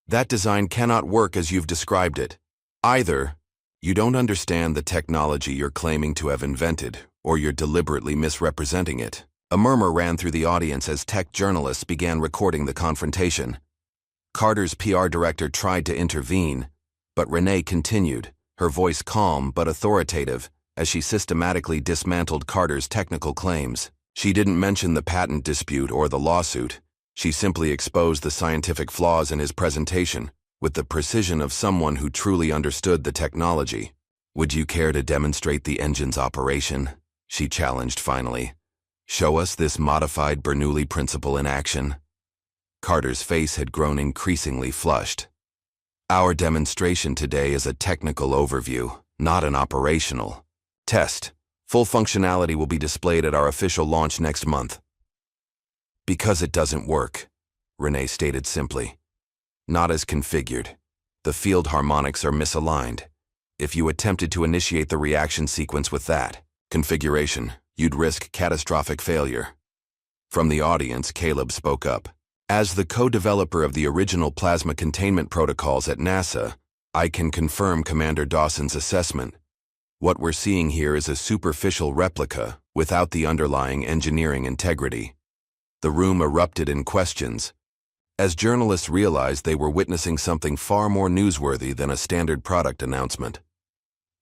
"That design cannot work as you've described it. Either you don't understand the technology you're claiming to have invented, or you're deliberately misrepresenting it." A murmur ran through the audience as tech journalists began recording the confrontation. Carter's PR director tried to intervene, but Renee continued, her voice calm but authoritative, as she systematically dismantled Carter's technical claims. She didn't mention the patent dispute or the lawsuit. She simply exposed the scientific flaws in his presentation, with the precision of someone who truly understood the technology. "Would you care to demonstrate the engine's operation?" she challenged finally. "Show us this modified Bernoulli principle in action." Carter's face had grown increasingly flushed. "Our demonstration today is a technical overview, not an operational test. Full functionality will be displayed at our official launch next month." "Because it doesn't work," Renee stated simply. "Not as configured. The field harmonics are misaligned. If you attempted to initiate the reaction sequence with that configuration, you'd risk catastrophic failure." From the audience, Caleb spoke up. "As the co-developer of the original plasma containment protocols at NASA, I can confirm Commander Dawson's assessment. What we're seeing here is a superficial replica without the underlying engineering integrity." The room erupted in questions, as journalists realized they were witnessing something far more newsworthy than a standard product announcement.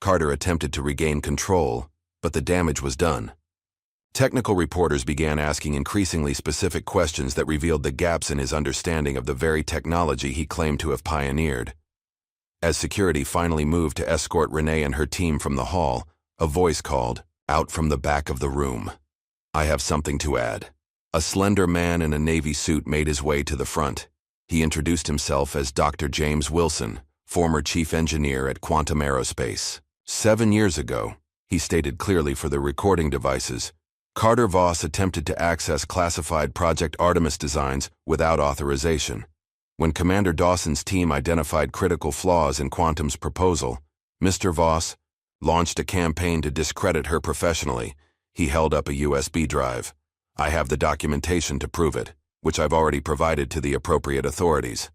Carter attempted to regain control, but the damage was done. Technical reporters began asking increasingly specific questions that revealed the gaps in his understanding of the very technology he claimed to have pioneered. As security finally moved to escort Renee and her team from the hall, a voice called out from the back of the room. "I have something to add." A slender man in a Navy suit made his way to the front. He introduced himself as Dr. James Wilson, former chief engineer at Quantum Aerospace. 7 years ago, he stated clearly for the recording devices, Carter Voss attempted to access classified Project Artemis designs without authorization. When Commander Dawson's team identified critical flaws in Quantum's proposal, Mr. Voss launched a campaign to discredit her professionally. He held up a USB drive. I have the documentation to prove it, which I've already provided to the appropriate authorities.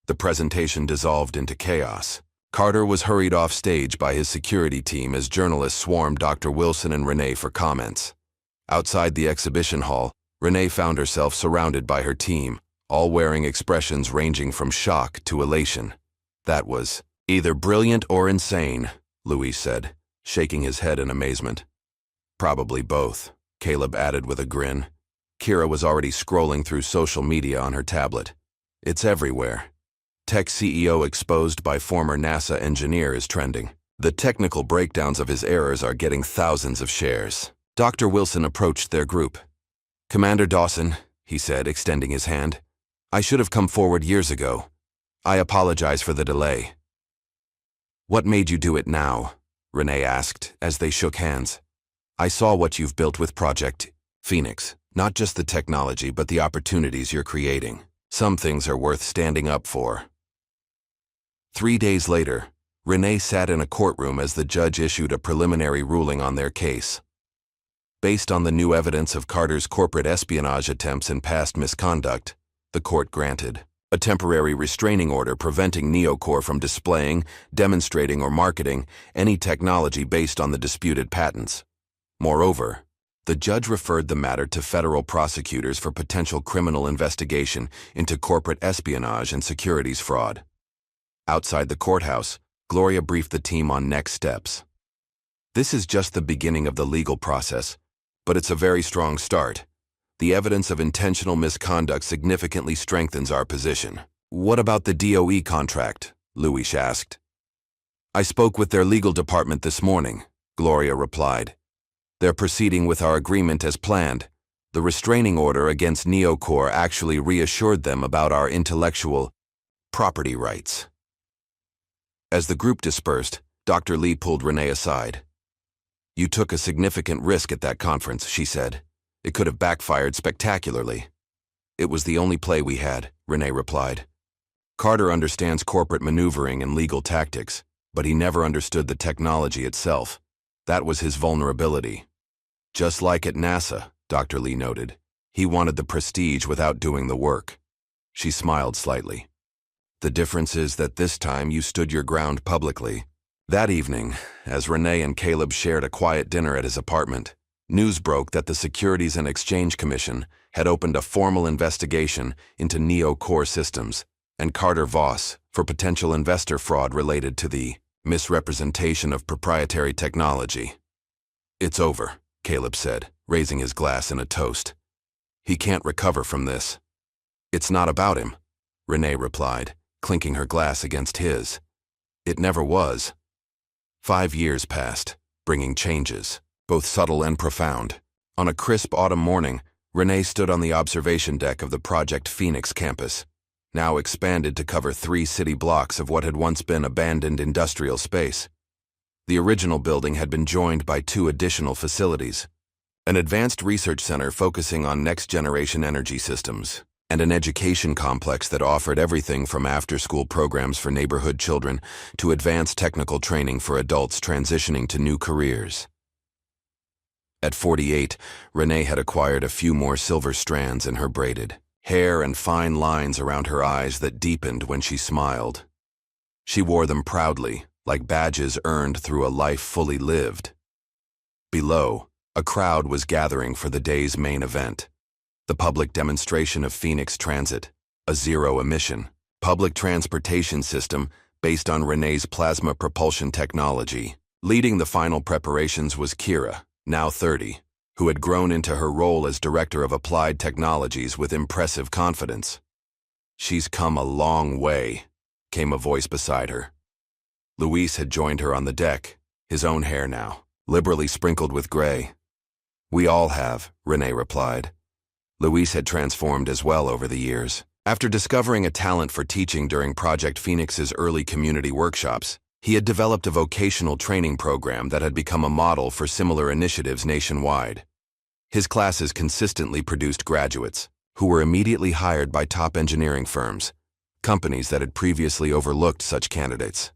The presentation dissolved into chaos. Carter was hurried off stage by his security team as journalists swarmed Dr. Wilson and Renee for comments. Outside the exhibition hall, Renee found herself surrounded by her team, all wearing expressions ranging from shock to elation. "That was either brilliant or insane," Luis said, shaking his head in amazement. "Probably both," Caleb added with a grin. Kira was already scrolling through social media on her tablet. "It's everywhere. Tech CEO exposed by former NASA engineer is trending. The technical breakdowns of his errors are getting thousands of shares." Dr. Wilson approached their group. "Commander Dawson," he said, extending his hand, "I should have come forward years ago. I apologize for the delay." "What made you do it now?" Renee asked as they shook hands. I saw what you've built with Project Phoenix. Not just the technology, but the opportunities you're creating. Some things are worth standing up for. 3 days later, Renee sat in a courtroom as the judge issued a preliminary ruling on their case. Based on the new evidence of Carter's corporate espionage attempts and past misconduct, the court granted a temporary restraining order preventing Neocore from displaying, demonstrating, or marketing any technology based on the disputed patents. Moreover, the judge referred the matter to federal prosecutors for potential criminal investigation into corporate espionage and securities fraud. Outside the courthouse, Gloria briefed the team on next steps. This is just the beginning of the legal process, but it's a very strong start. The evidence of intentional misconduct significantly strengthens our position. What about the DOE contract? Luis asked. I spoke with their legal department this morning, Gloria replied. They're proceeding with our agreement as planned. The restraining order against Neocore actually reassured them about our intellectual property rights. As the group dispersed, Dr. Lee pulled Renee aside. You took a significant risk at that conference, she said. It could have backfired spectacularly. It was the only play we had, Renee replied. Carter understands corporate maneuvering and legal tactics, but he never understood the technology itself. That was his vulnerability. Just like at NASA, Dr. Lee noted, he wanted the prestige without doing the work. She smiled slightly. The difference is that this time you stood your ground publicly. That evening, as Renee and Caleb shared a quiet dinner at his apartment, news broke that the Securities and Exchange Commission had opened a formal investigation into Neocore Systems and Carter Voss for potential investor fraud related to the misrepresentation of proprietary technology. It's over, Caleb said, raising his glass in a toast. He can't recover from this. It's not about him, Renee replied, clinking her glass against his. It never was. 5 years passed, bringing changes, both subtle and profound. On a crisp autumn morning, Renee stood on the observation deck of the Project Phoenix campus, now expanded to cover 3 city blocks of what had once been abandoned industrial space. The original building had been joined by 2 additional facilities, an advanced research center focusing on next-generation energy systems, and an education complex that offered everything from after-school programs for neighborhood children to advanced technical training for adults transitioning to new careers. At 48, Renee had acquired a few more silver strands in her braided hair and fine lines around her eyes that deepened when she smiled. She wore them proudly, like badges earned through a life fully lived. Below, a crowd was gathering for the day's main event, the public demonstration of Phoenix Transit, a zero-emission public transportation system based on Renee's plasma propulsion technology. Leading the final preparations was Kira, now 30, who had grown into her role as Director of Applied Technologies with impressive confidence. She's come a long way, came a voice beside her. Luis had joined her on the deck, his own hair now, liberally sprinkled with gray. We all have, Renee replied. Luis had transformed as well over the years. After discovering a talent for teaching during Project Phoenix's early community workshops, he had developed a vocational training program that had become a model for similar initiatives nationwide. His classes consistently produced graduates, who were immediately hired by top engineering firms, companies that had previously overlooked such candidates.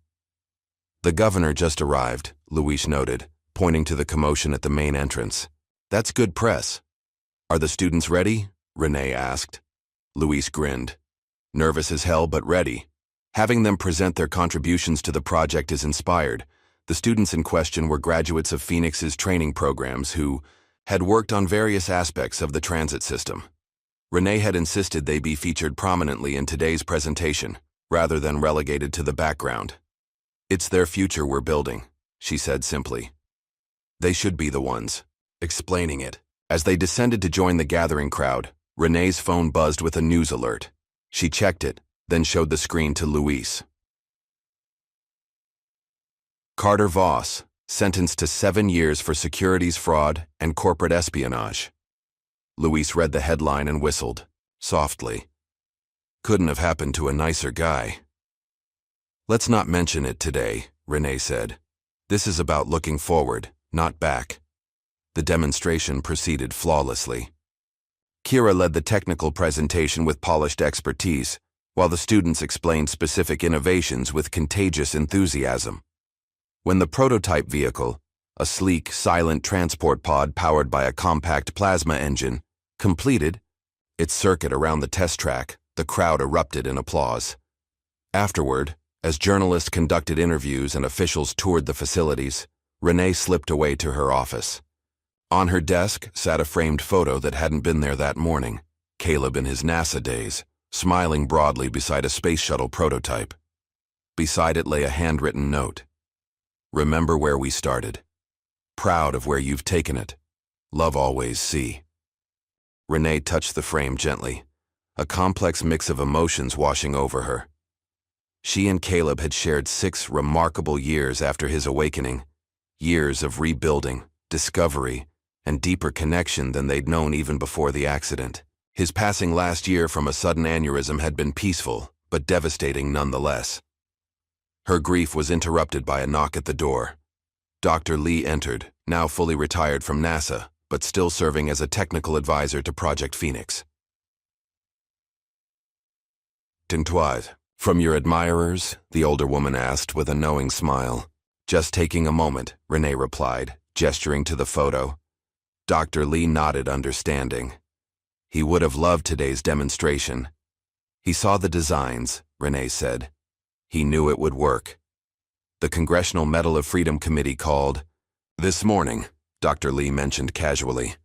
The governor just arrived, Luis noted, pointing to the commotion at the main entrance. That's good press. Are the students ready? Renee asked. Luis grinned. Nervous as hell, but ready. Having them present their contributions to the project is inspired. The students in question were graduates of Phoenix's training programs who had worked on various aspects of the transit system. Renee had insisted they be featured prominently in today's presentation, rather than relegated to the background. It's their future we're building, she said simply. They should be the ones explaining it. As they descended to join the gathering crowd, Renee's phone buzzed with a news alert. She checked it, then showed the screen to Luis. Carter Voss, sentenced to 7 years for securities fraud and corporate espionage. Luis read the headline and whistled, softly. Couldn't have happened to a nicer guy. Let's not mention it today, Renee said. This is about looking forward, not back. The demonstration proceeded flawlessly. Kira led the technical presentation with polished expertise, while the students explained specific innovations with contagious enthusiasm. When the prototype vehicle, a sleek, silent transport pod powered by a compact plasma engine, completed its circuit around the test track, the crowd erupted in applause. Afterward, as journalists conducted interviews and officials toured the facilities, Renee slipped away to her office. On her desk sat a framed photo that hadn't been there that morning, Caleb in his NASA days, smiling broadly beside a space shuttle prototype. Beside it lay a handwritten note. "Remember where we started. Proud of where you've taken it. Love always, C." Renee touched the frame gently, a complex mix of emotions washing over her. She and Caleb had shared 6 remarkable years after his awakening, years of rebuilding, discovery, and deeper connection than they'd known even before the accident. His passing last year from a sudden aneurysm had been peaceful, but devastating nonetheless. Her grief was interrupted by a knock at the door. Dr. Lee entered, now fully retired from NASA, but still serving as a technical advisor to Project Phoenix. "Tintoise, from your admirers?" the older woman asked with a knowing smile. "Just taking a moment," Renee replied, gesturing to the photo. Dr. Lee nodded understanding. He would have loved today's demonstration. He saw the designs, Renee said. He knew it would work. The Congressional Medal of Freedom Committee called. "This morning," Dr. Lee mentioned casually.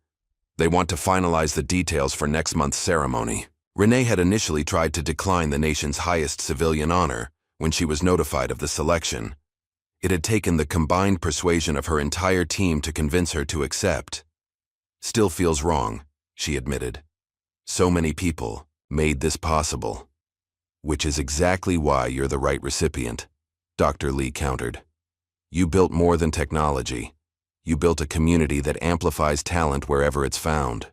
"They want to finalize the details for next month's ceremony." Renee had initially tried to decline the nation's highest civilian honor when she was notified of the selection. It had taken the combined persuasion of her entire team to convince her to accept. "Still feels wrong," she admitted. "So many people made this possible." "Which is exactly why you're the right recipient," Dr. Lee countered. "You built more than technology. You built a community that amplifies talent wherever it's found."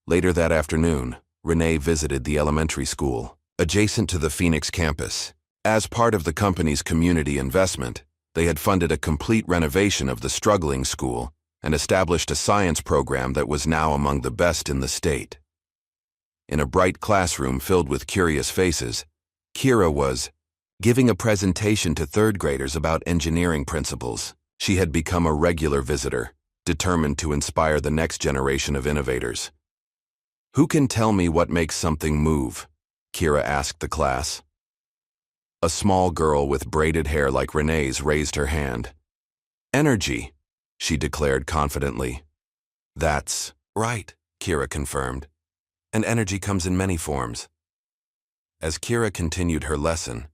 Later that afternoon, Renee visited the elementary school, adjacent to the Phoenix campus. As part of the company's community investment, they had funded a complete renovation of the struggling school and established a science program that was now among the best in the state. In a bright classroom filled with curious faces, Kira was giving a presentation to third graders about engineering principles. She had become a regular visitor, determined to inspire the next generation of innovators. "Who can tell me what makes something move?" Kira asked the class. A small girl with braided hair like Renee's raised her hand. "Energy," she declared confidently. "That's right," Kira confirmed. "And energy comes in many forms." As Kira continued her lesson,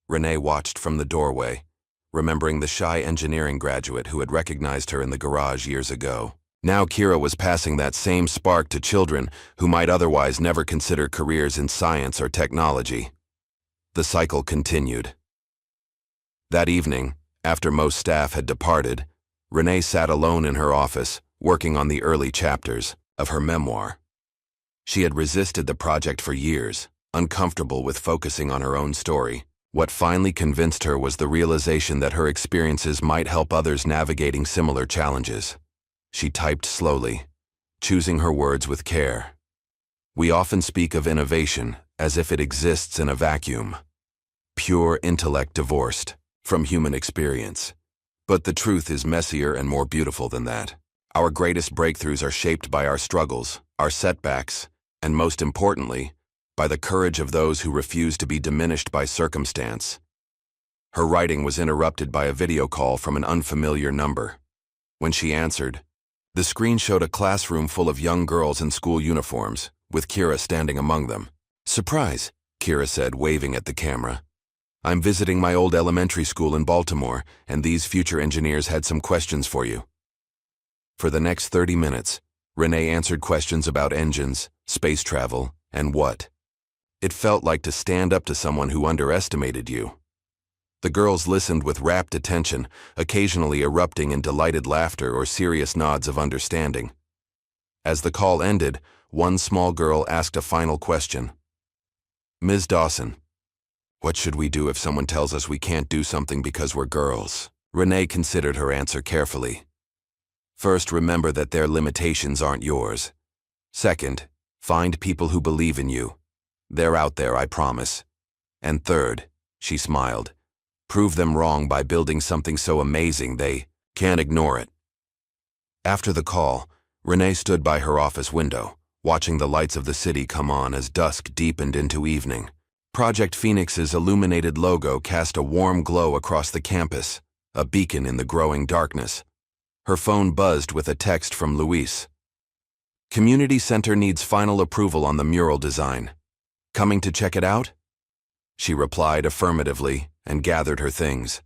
Renee watched from the doorway, remembering the shy engineering graduate who had recognized her in the garage years ago. Now Kira was passing that same spark to children who might otherwise never consider careers in science or technology. The cycle continued. That evening, after most staff had departed, Renee sat alone in her office, working on the early chapters of her memoir. She had resisted the project for years, uncomfortable with focusing on her own story. What finally convinced her was the realization that her experiences might help others navigating similar challenges. She typed slowly, choosing her words with care. "We often speak of innovation as if it exists in a vacuum. Pure intellect divorced from human experience. But the truth is messier and more beautiful than that. Our greatest breakthroughs are shaped by our struggles, our setbacks, and most importantly, by the courage of those who refuse to be diminished by circumstance." Her writing was interrupted by a video call from an unfamiliar number. When she answered, the screen showed a classroom full of young girls in school uniforms, with Kira standing among them. "Surprise," Kira said, waving at the camera. "I'm visiting my old elementary school in Baltimore, and these future engineers had some questions for you." For the next 30 minutes, Renee answered questions about engines, space travel, and what. It felt like to stand up to someone who underestimated you. The girls listened with rapt attention, occasionally erupting in delighted laughter or serious nods of understanding. As the call ended, one small girl asked a final question. "Ms. Dawson, what should we do if someone tells us we can't do something because we're girls?" Renee considered her answer carefully. First, remember that their limitations aren't yours. Second, find people who believe in you. They're out there, I promise. And third, she smiled, prove them wrong by building something so amazing they can't ignore it. After the call, Renee stood by her office window, watching the lights of the city come on as dusk deepened into evening. Project Phoenix's illuminated logo cast a warm glow across the campus, a beacon in the growing darkness. Her phone buzzed with a text from Luis. Community Center needs final approval on the mural design. Coming to check it out? She replied affirmatively and gathered her things.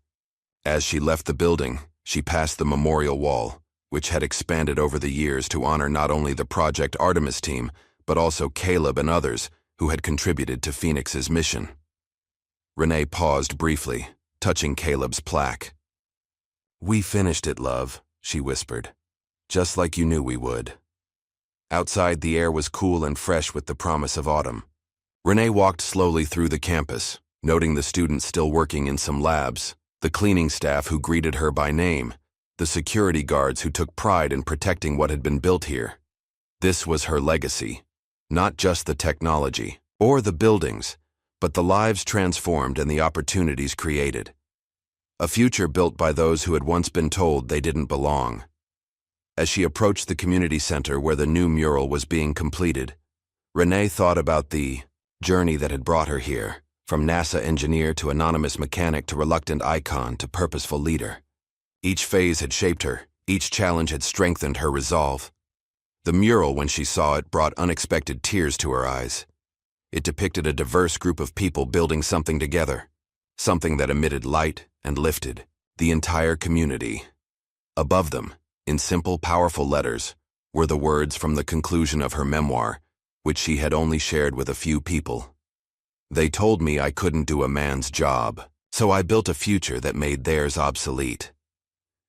As she left the building, she passed the memorial wall, which had expanded over the years to honor not only the Project Artemis team, but also Caleb and others who had contributed to Phoenix's mission. Renee paused briefly, touching Caleb's plaque. "We finished it, love," she whispered. "Just like you knew we would." Outside, the air was cool and fresh with the promise of autumn. Renee walked slowly through the campus, noting the students still working in some labs, the cleaning staff who greeted her by name, the security guards who took pride in protecting what had been built here. This was her legacy, not just the technology or the buildings, but the lives transformed and the opportunities created. A future built by those who had once been told they didn't belong. As she approached the community center where the new mural was being completed, Renee thought about the journey that had brought her here, from NASA engineer to anonymous mechanic to reluctant icon to purposeful leader. Each phase had shaped her, each challenge had strengthened her resolve. The mural, when she saw it, brought unexpected tears to her eyes. It depicted a diverse group of people building something together, something that emitted light and lifted the entire community. Above them, in simple, powerful letters, were the words from the conclusion of her memoir, which she had only shared with a few people. "They told me I couldn't do a man's job, so I built a future that made theirs obsolete."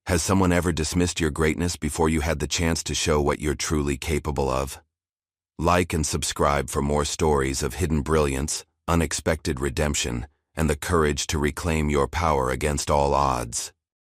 Has someone ever dismissed your greatness before you had the chance to show what you're truly capable of? Like and subscribe for more stories of hidden brilliance, unexpected redemption, and the courage to reclaim your power against all odds.